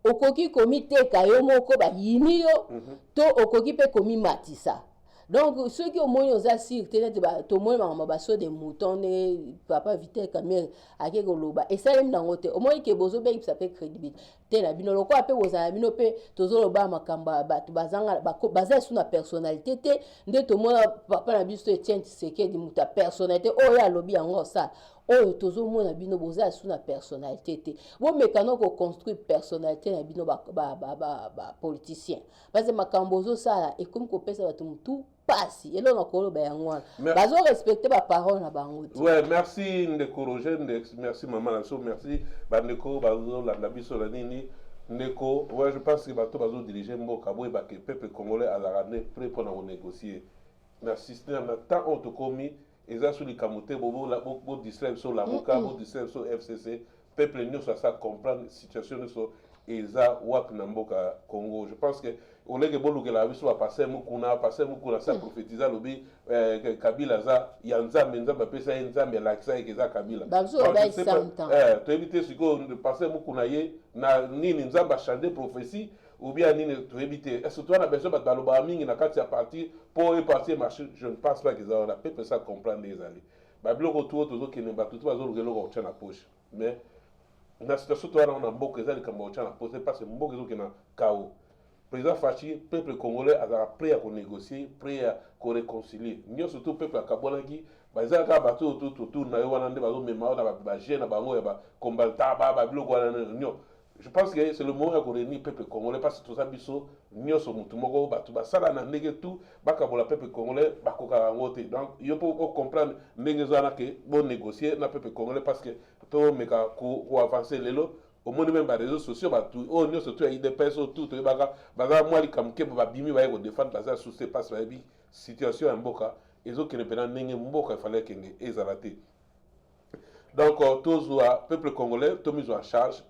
okoki komite kayo moko ba yini yo to okoki pe komi matisa donc ceux qui au moins oza sir te net ba to moins mama ba so de mouton ne papa vite kamere ake koloba et ça même nango te au moins ke bozo be ça peut crédibilité te na bino loko ape boza bino pe tozolo ba makamba ba bazanga baza suna personnalité te nde to mona papa na biso Etienne Tshisekedi muta personnalité o ya lobi yango ça oyo tozomona bino boza suna personnalité te bo mekano ko construire personnalité na bino ba politicien parce que makambo zo sala et comme ko pesa batu mutu pasi et là on a collé ben moi bazo respecter ba parole na bango. Ouais, merci Ndeko Roger, merci maman Lasso, merci Bandeko bazo la biso la nini Ndeko. Ouais, je pense que bato bazo diriger mboka boy ba que peuple congolais à la ramener prêt pour négocier. Merci système na tant on te commis et ça sur les camoté bobo la bobo distraire sur la moka bobo distraire sur FCC peuple nous ça comprendre situation so eza wap na mboka Congo. Je pense que on est que bon que la vie soit passer mukuna ça prophétiser lobi Kabila za yanza menza ba pesa yanza mais l'accès que za Kabila to éviter ce que passer mukuna ye na nini nzamba changer prophétie ou bien nini to éviter est-ce que toi on a besoin de baloba mingi na kati ya parti pour y partir marcher je ne pense pas que ça on a peut ça comprendre les années ba bloko tout to ke ne ba tout bazo lugelo ko tena poche mais na situation toi on a beaucoup ça le kambo tena poche parce que mboko zo ke na kao président Fachi, peuple congolais a prêt à négocier, prêt à réconcilier. Nous surtout peuple à Kabonaki, bazar ka bato tout na yo wana nde bazo mema na ba jeune na bango ya ba combattant ba biloko wana nyo. Je pense que c'est le moment à réunir peuple congolais parce que tout ça biso nyo so mutu moko bato ba sala na ndenge tout bakabola peuple congolais bakoka ngote. Donc il faut comprendre ndenge zana ke bon négocier na peuple congolais parce que to meka ko avancer lelo au monde même les réseaux sociaux tout oh nous surtout il des personnes tout baza moi li kamke ba bimi ba ko défendre baza sous se passe ba bi situation en mboka ezo ke pendant ndenge mboka il fallait kenge ezalate donc tous peuple congolais tout mis en charge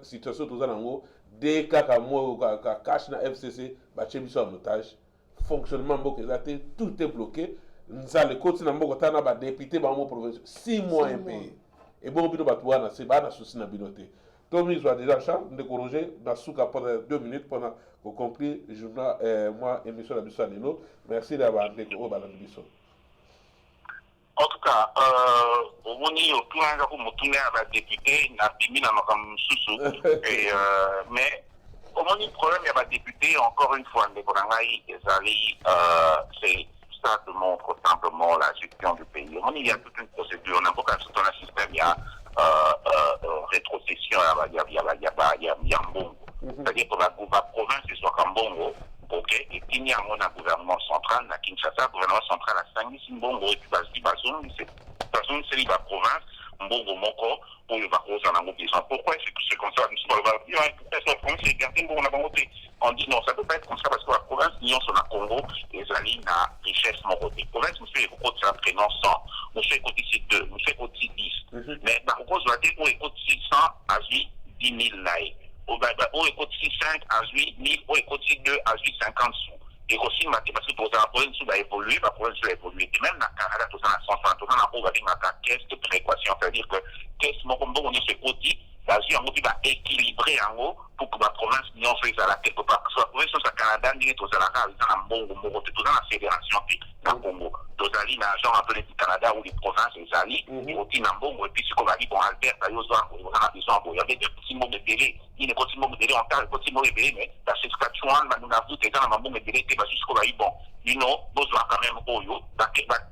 situation tout ça nango dès kaka mo ka cash na FCC ba chebiso en otage fonctionnement mboka ezate tout est bloqué nzale koti na mboka tana ba député ba mo province 6 mois impayé. Et bon, bino batouana, c'est pas un souci na binoté. Tommy soit déjà champ de corriger dans souka pendant 2 minutes pendant qu'on conclut le journal moi émission la biso Lilo. Merci d'avoir été au balan biso. En tout cas, on est au tour à la députée, mais au moins, le problème, il y a des députés, encore une fois, c'est ça montre simplement la gestion du pays. Il y a toute une procédure, on a beaucoup un système, il y a rétrocession, il y a un bon. C'est-à-dire que la province, c'est soit un bon. Ok, et puis il y a un gouvernement central, la Kinshasa, gouvernement central à Sangui, Simbongo, et puis c'est la province, Mbongo Moko, pour le Bako, on a besoin. Pourquoi c'est comme ça? Pourquoi la province est gardée, on dit non, ça ne peut pas être comme ça parce que la province, nous sommes au Congo, et Zali n'a richesse morale. La province, nous fait côté ça prénom 100, nous fait côté 2, nous fait côté 10. Mais par contre, nous avons côté 600 à 10 000 laïcs. Au écoute 5 à 8 000, au écoute 2 à 50 sous. Et aussi, parce que pour la province va évoluer, la province va évoluer. Et même dans le Canada, tout ça, dans le sens, tout ça, on va dire la caisse de prééquation, c'est-à-dire que caisse, mon combo, on est ce côté, la vie en haut, va équilibrer en haut pour que la province n'y en soit à quelque part. Parce que la province, c'est le Canada, n'y est tout ça, là, ils ont un bon mot, tout dans la fédération, dans le Congo. Tout ça, il y a un genre un peu du Canada où les provinces, les alliés, et aussi dans le bon, et puis ce qu'on va dire, bon, Albert, il y a des petits mots de délai. Il y a des petits mots de délai en temps, des petits mots de délai, mais la Saskatchewan, nous avons été dans un moment de délai, c'est jusqu'au bail bon. Nous besoin quand même, la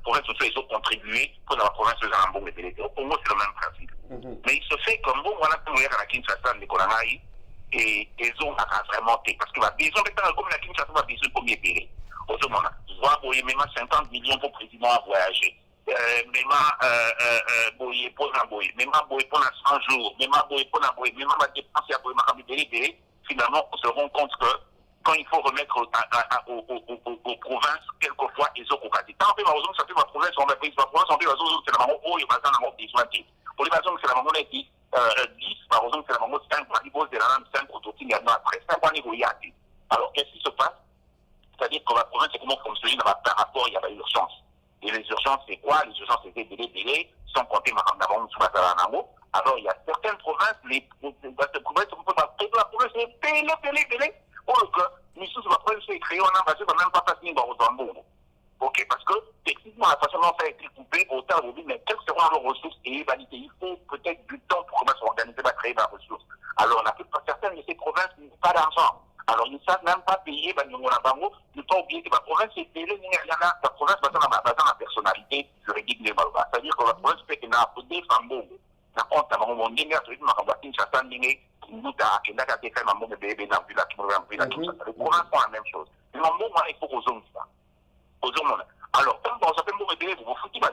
province de les autres contribuer pour la province de un bon de délai. Au Congo, c'est le même principe. Mais il se fait comme bon, voilà, pour regarder la Kinshasa, les Korangaï, et ils ont vraiment été. Parce que les gens étant comme la Kinshasa, va besoin de premier délai. Autrement, voir, même 50 millions pour le président à voyager. Même boyer pour la boyer, même boyer pour la 100 jours, même boyer pour la boyer, même dépenser à boyer, finalement, on se rend compte que quand il faut remettre aux provinces, quelquefois, ils ont dit, tant pis, par exemple, ça fait ma province, on va payer ma province, on fait la zone, c'est la maman, oh, il va s'en avoir besoin. Pour les raisons, c'est la maman, elle dit, 10, par exemple, c'est la maman, 5, par exemple, c'est la même 5, autour, il y a après 5 ans, il y a. Alors, qu'est-ce qui se passe? C'est-à-dire que la province, c'est comment fonctionner par rapport, il y a l'urgence. Et les urgences, c'est quoi? Les urgences, c'est des délais, sans compter ma femme sous la Namo. Alors, il y a certaines provinces, la province est délai. Or que, nous sommes la province est créée, on a passé quand même pas passer dans le Zambo. Ok, parce que, techniquement, la façon dont ça a été coupé, autant aujourd'hui, mais quelles seront leurs ressources et vanité? Il faut peut-être du temps pour commencer à s'organiser, à créer des ressources. Alors, on a plus certaines de ces provinces n'ont pas d'argent. Alors, ils ne savent même pas payer, il ne faut pas oublier que la province est payée, la province basée dans la personnalité juridique de Malba. C'est-à-dire que la province fait qu'il y a des femmes, la honte, la maman, il y a des Kinshasa, les provinces font la même chose. Mais il faut aux hommes ça. Alors, quand on s'appelle mon bébé, vous foutez, à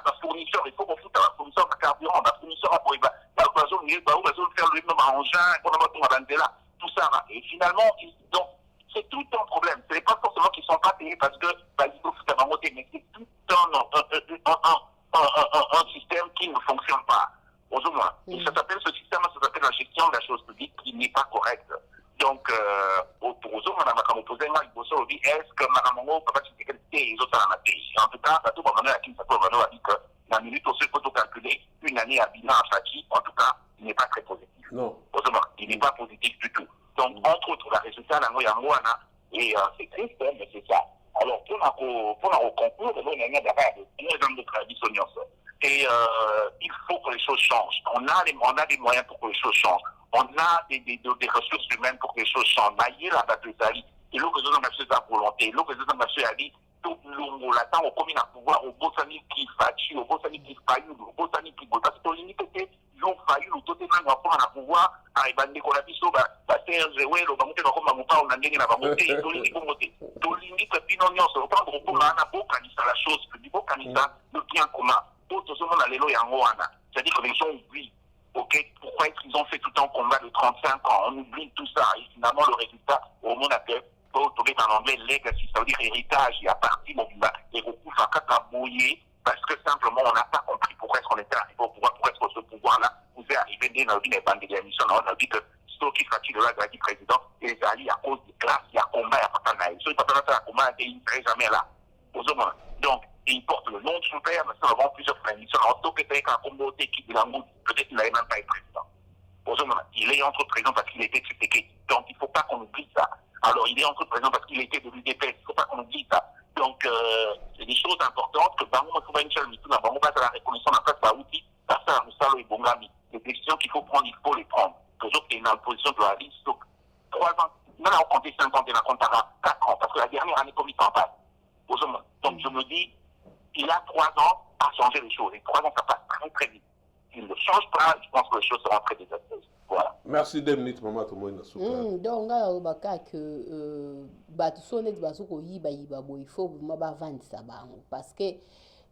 la fournisseur, il faut qu'on foute à la fournisseur de carburant, à la fournisseur à pour faire le même engin, pour la là. Tout ça. Et finalement, donc, c'est tout un problème. Ce n'est pas forcément qu'ils ne sont pas payés parce que il faut faire la montée, mais c'est tout un système qui ne fonctionne pas. Et ça s'appelle ce système, ça s'appelle la gestion de la chose publique qui n'est pas correcte. Donc, pour eux, on a posé est-ce que Maramongo peut pas se les autres en pays? En tout cas, tout le monde a dit que la minute où il faut calculer une année à bilan à Fati, en tout cas, il n'est pas très positif. Non. Il n'est pas positif du tout. Donc, entre autres, le résultat, et c'est triste, mais c'est ça. Alors, pour le concours, on a de tradition. Et il faut que les choses changent. On a des moyens pour que les choses changent. On a des ressources humaines pour que les choses changent. Et là, et l'autre chose, on a fait la volonté. L'autre chose, on a fait dit, tout le monde, là, on commune à pouvoir, au botanique qui fatigue, au botanique qui faillit, au botanique qui botte. Parce que l'unité, ils ont failli, le tout est même, on va pouvoir, à Ebane Kolabiso, Serge, ouais, le Bamoté, on a gagné la Bamoté, tout l'unité, pinonion, c'est autant de recours, on a beau canissa la chose, le niveau canissa, le bien commun. Tout le monde a l'élo et en Moana. C'est-à-dire que les gens oublient. Ok, pourquoi est-ce qu'ils ont fait tout un combat de 35 ans? On oublie tout ça. Et finalement, le résultat, au monde a fait, pour trouver en anglais, legacy, ça veut dire héritage, il y a parti, et beaucoup de bouillé, parce que simplement, on n'a pas compris pourquoi est-ce qu'on était arrivé au pouvoir, pourquoi est-ce que ce pouvoir-là vous est arrivé dès dans une bande d'émission. On a dit que ce qui fatigue le reste du président, et les alliés à cause des classes, il y a combat, il y a pas de il n'y a pas de combat, il ne serait jamais là. Donc, il porte le nom de son père, mais ça va avoir plusieurs émissions. En tout cas, avec un communauté qui dit peut-être qu'il n'avait même pas été président. Il est entre président parce qu'il était critiqué. Donc, il ne faut pas qu'on oublie ça. Alors, il est entre président parce qu'il était de l'UDP. Il ne faut pas qu'on oublie ça. donc c'est des choses importantes que Bango Provincial Mituna, Bango Bata la reconnaissance en place par outil, ça ça Moussalo et Bongami. Les décisions qu'il faut prendre, il faut les prendre. Toujours qu'il est dans la position de la liste. Donc 3 ans, maintenant on compte 5 ans, on comptera 4 ans, parce que la dernière année comme il s'en passe. Donc je me dis, il a 3 ans à changer les choses. Et 3 ans, ça passe très très vite. S'il ne change pas, je pense que les choses seront très désastreuses. Voilà. Merci 2 minutes, maman, tout le monde. Donc, baka que batu sonet baso ko yiba bo il faut ma ba vendre ça bango parce que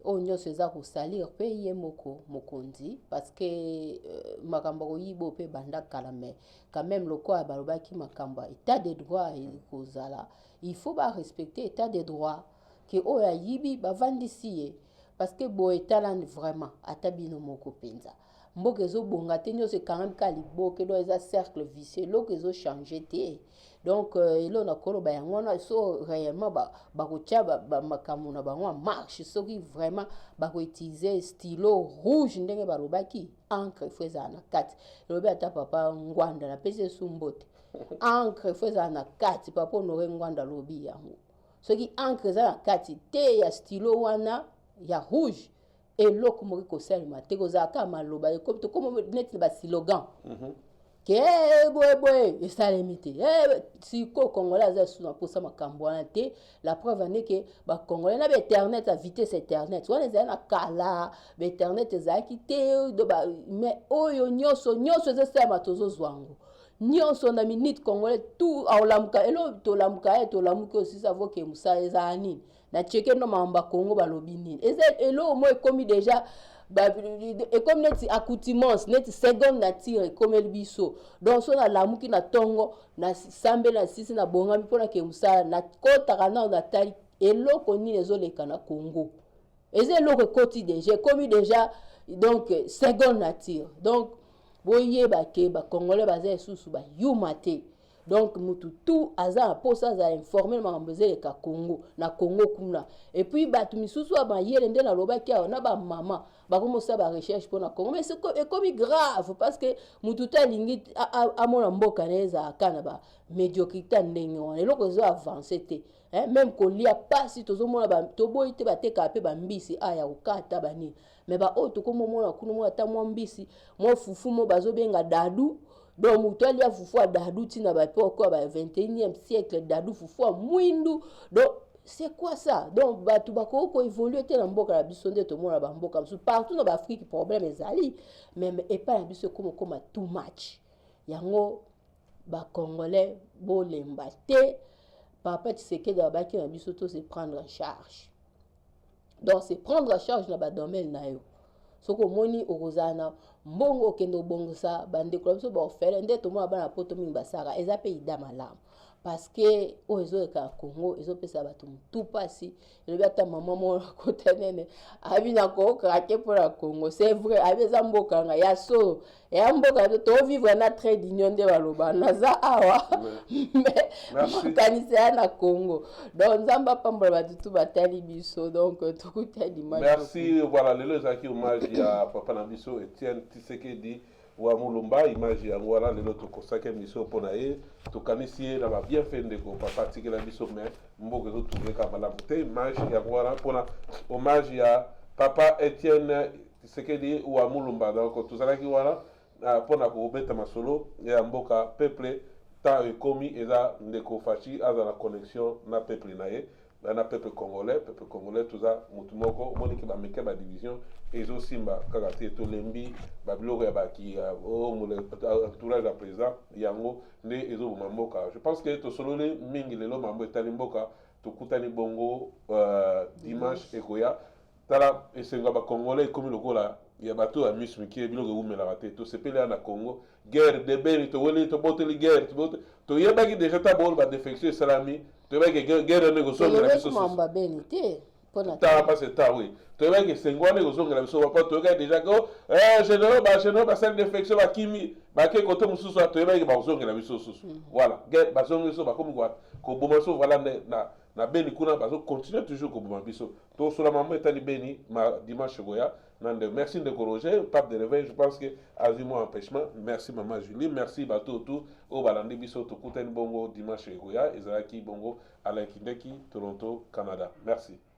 onyo seza ko salir pe ye moko mokonzi parce que makambo ko yibo pe banda kala mais quand même le quoi balobaki makamba état de droit ko zala il faut ba respecter état de droit que oya yibi ba vandisi parce que bo étalane vraiment atabino moko penza mboka ezobonga te nyonso quand même kaliboke do eza cercle vicieux eloko ezochanger te donc elo na koloba yango wana so réellement bakotia makambo na bango en marche soki vraiment bakoutilize stylo rouge ndenge balobaki encre fo ezala na kati elobi ata papa ngwanda napesi esu mbote encre fo ezala na kati papa honore ngwanda alobi yango soki encre eza na kati te ya stylo wana ya rouge eloko moki kosalema te kozalaka maloba tokomo neti ba slogan ke boye esalemi te siko congolais aza suna mposa makambo wana te la preuve ane ke bacongolais na bainternet a vitesse internet wana ezali na kala bainternet ezalaki te mais oyo nyonso ezosalema tozozwa yango nyonso na minute congolais tout aolamuka elo tolamuki osisa voke mosala ezala nini na cheke no mamba Congo balobi nini elo mo ekomi déjà ekomi neti accoutumance neti seconde nature ekomi biso donc so na lamuki na tongo na sambe na sisi na bongami mpona ke mosala na kotaka nao natali eloko nini ezoleka na Congo eza eloko ekoti déjà ekomi déjà donc seconde nature donc boyeba ke bacongolais baza esusu bayuma te donc mutu tout aza posa aza informé makambo ezeleka Congo na Congo kuna et puis batu misusu abayele nde nalobaki awa na bamama bakomosa barecherche mpona Congo mais ekomi grave parce que mutu te alingi amona mboka na ezalaka na bamédiocrité ndenge wana eloko ezo avance te même kolia pasi tozomona toboyi te batekaka mpe bambisi ya kokata banini mais baoyo tokomomona kuna mona ata mwa mbisi mwa fufu mo bazobenga dadu donc mutu alia fufu ya dadu ntina bapoko ya 21e siècle dadu fufu ya mwindu donc c'est quoi ça donc batu bakoki koévolue te na mboka na biso nde tomona bamboka mosusu partout na baafrike problème ezali mais epai na biso ekoma too much yango bacongolais bolemba te papa Tshisekedi abaki na biso to se prendre en charge donc se prendre en charge na badomaine na yo soko moni okozala na mbongo okende obongosa bandeko na biso baofele nde tomona bana poto mingi basaka eza mpe ida malamu parce que oyo ezoleka na Congo ezopesa bato mutu pasi elobi ata mama mona kota nene abi na kookrake mpona Congo c'est vrai abi eza mboka nga ya so ya mboka tovivre na trade union nde baloba naza awa mais makanisi ya na Congo donc nzambe apambola bato tu batali biso donc tokuta l'image. Merci, voilà lelo ezalaki hommage ya papa na biso Etienne Tshisekedi wa Mulumba image ya ngwala lelo tokosaki émission mpona ye tokanisi ye na babienfait ndeko papa atikela biso mais mboka ezotungeka malamu te image ya ngwala mpona hommage ya papa Etienne Tshisekedi wa Mulumba donc tozalaki wana mpona kobeta masolo ya mboka peuple tant ekomi eza ndeko faci aza na connexion na peuple na ye na peuple congolais toza mutu moko omoniki bameke badivision ezosimba kaka te tolembi babiloko ya baki entourage ya président yango nde ezoboma mboka. Je pense que tosololi mingi lelo mambo etali mboka tokutani bongo dimanche ekoya tala esenga bacongolais ekomi lokola ya bato ya miso mike biloko ewumelaka te tosepeli ya na Congo guerre debeli toweli toboteli guerre toyebaki déjà ta bolo badefection esalami toyebaki guerre ndenge osomela biso mamba beni te T'as passé ta oui. Tu vois que c'est quoi les choses que la personne va pas te regarder déjà que je ne pas cette défection va kimi va que côté musu soit tu vois que ba choses que la personne voilà get ba choses que ba comme quoi ko bo maso voilà na beni kuna ba continuer toujours ko bo biso to sur la maman est beni ma dimanche goya nande merci de corriger pape de réveil je pense que azimo empêchement merci maman Julie merci bato tout au balandi biso to kuten bongo dimanche goya ezaki bongo Alain Kindeki Toronto Canada merci.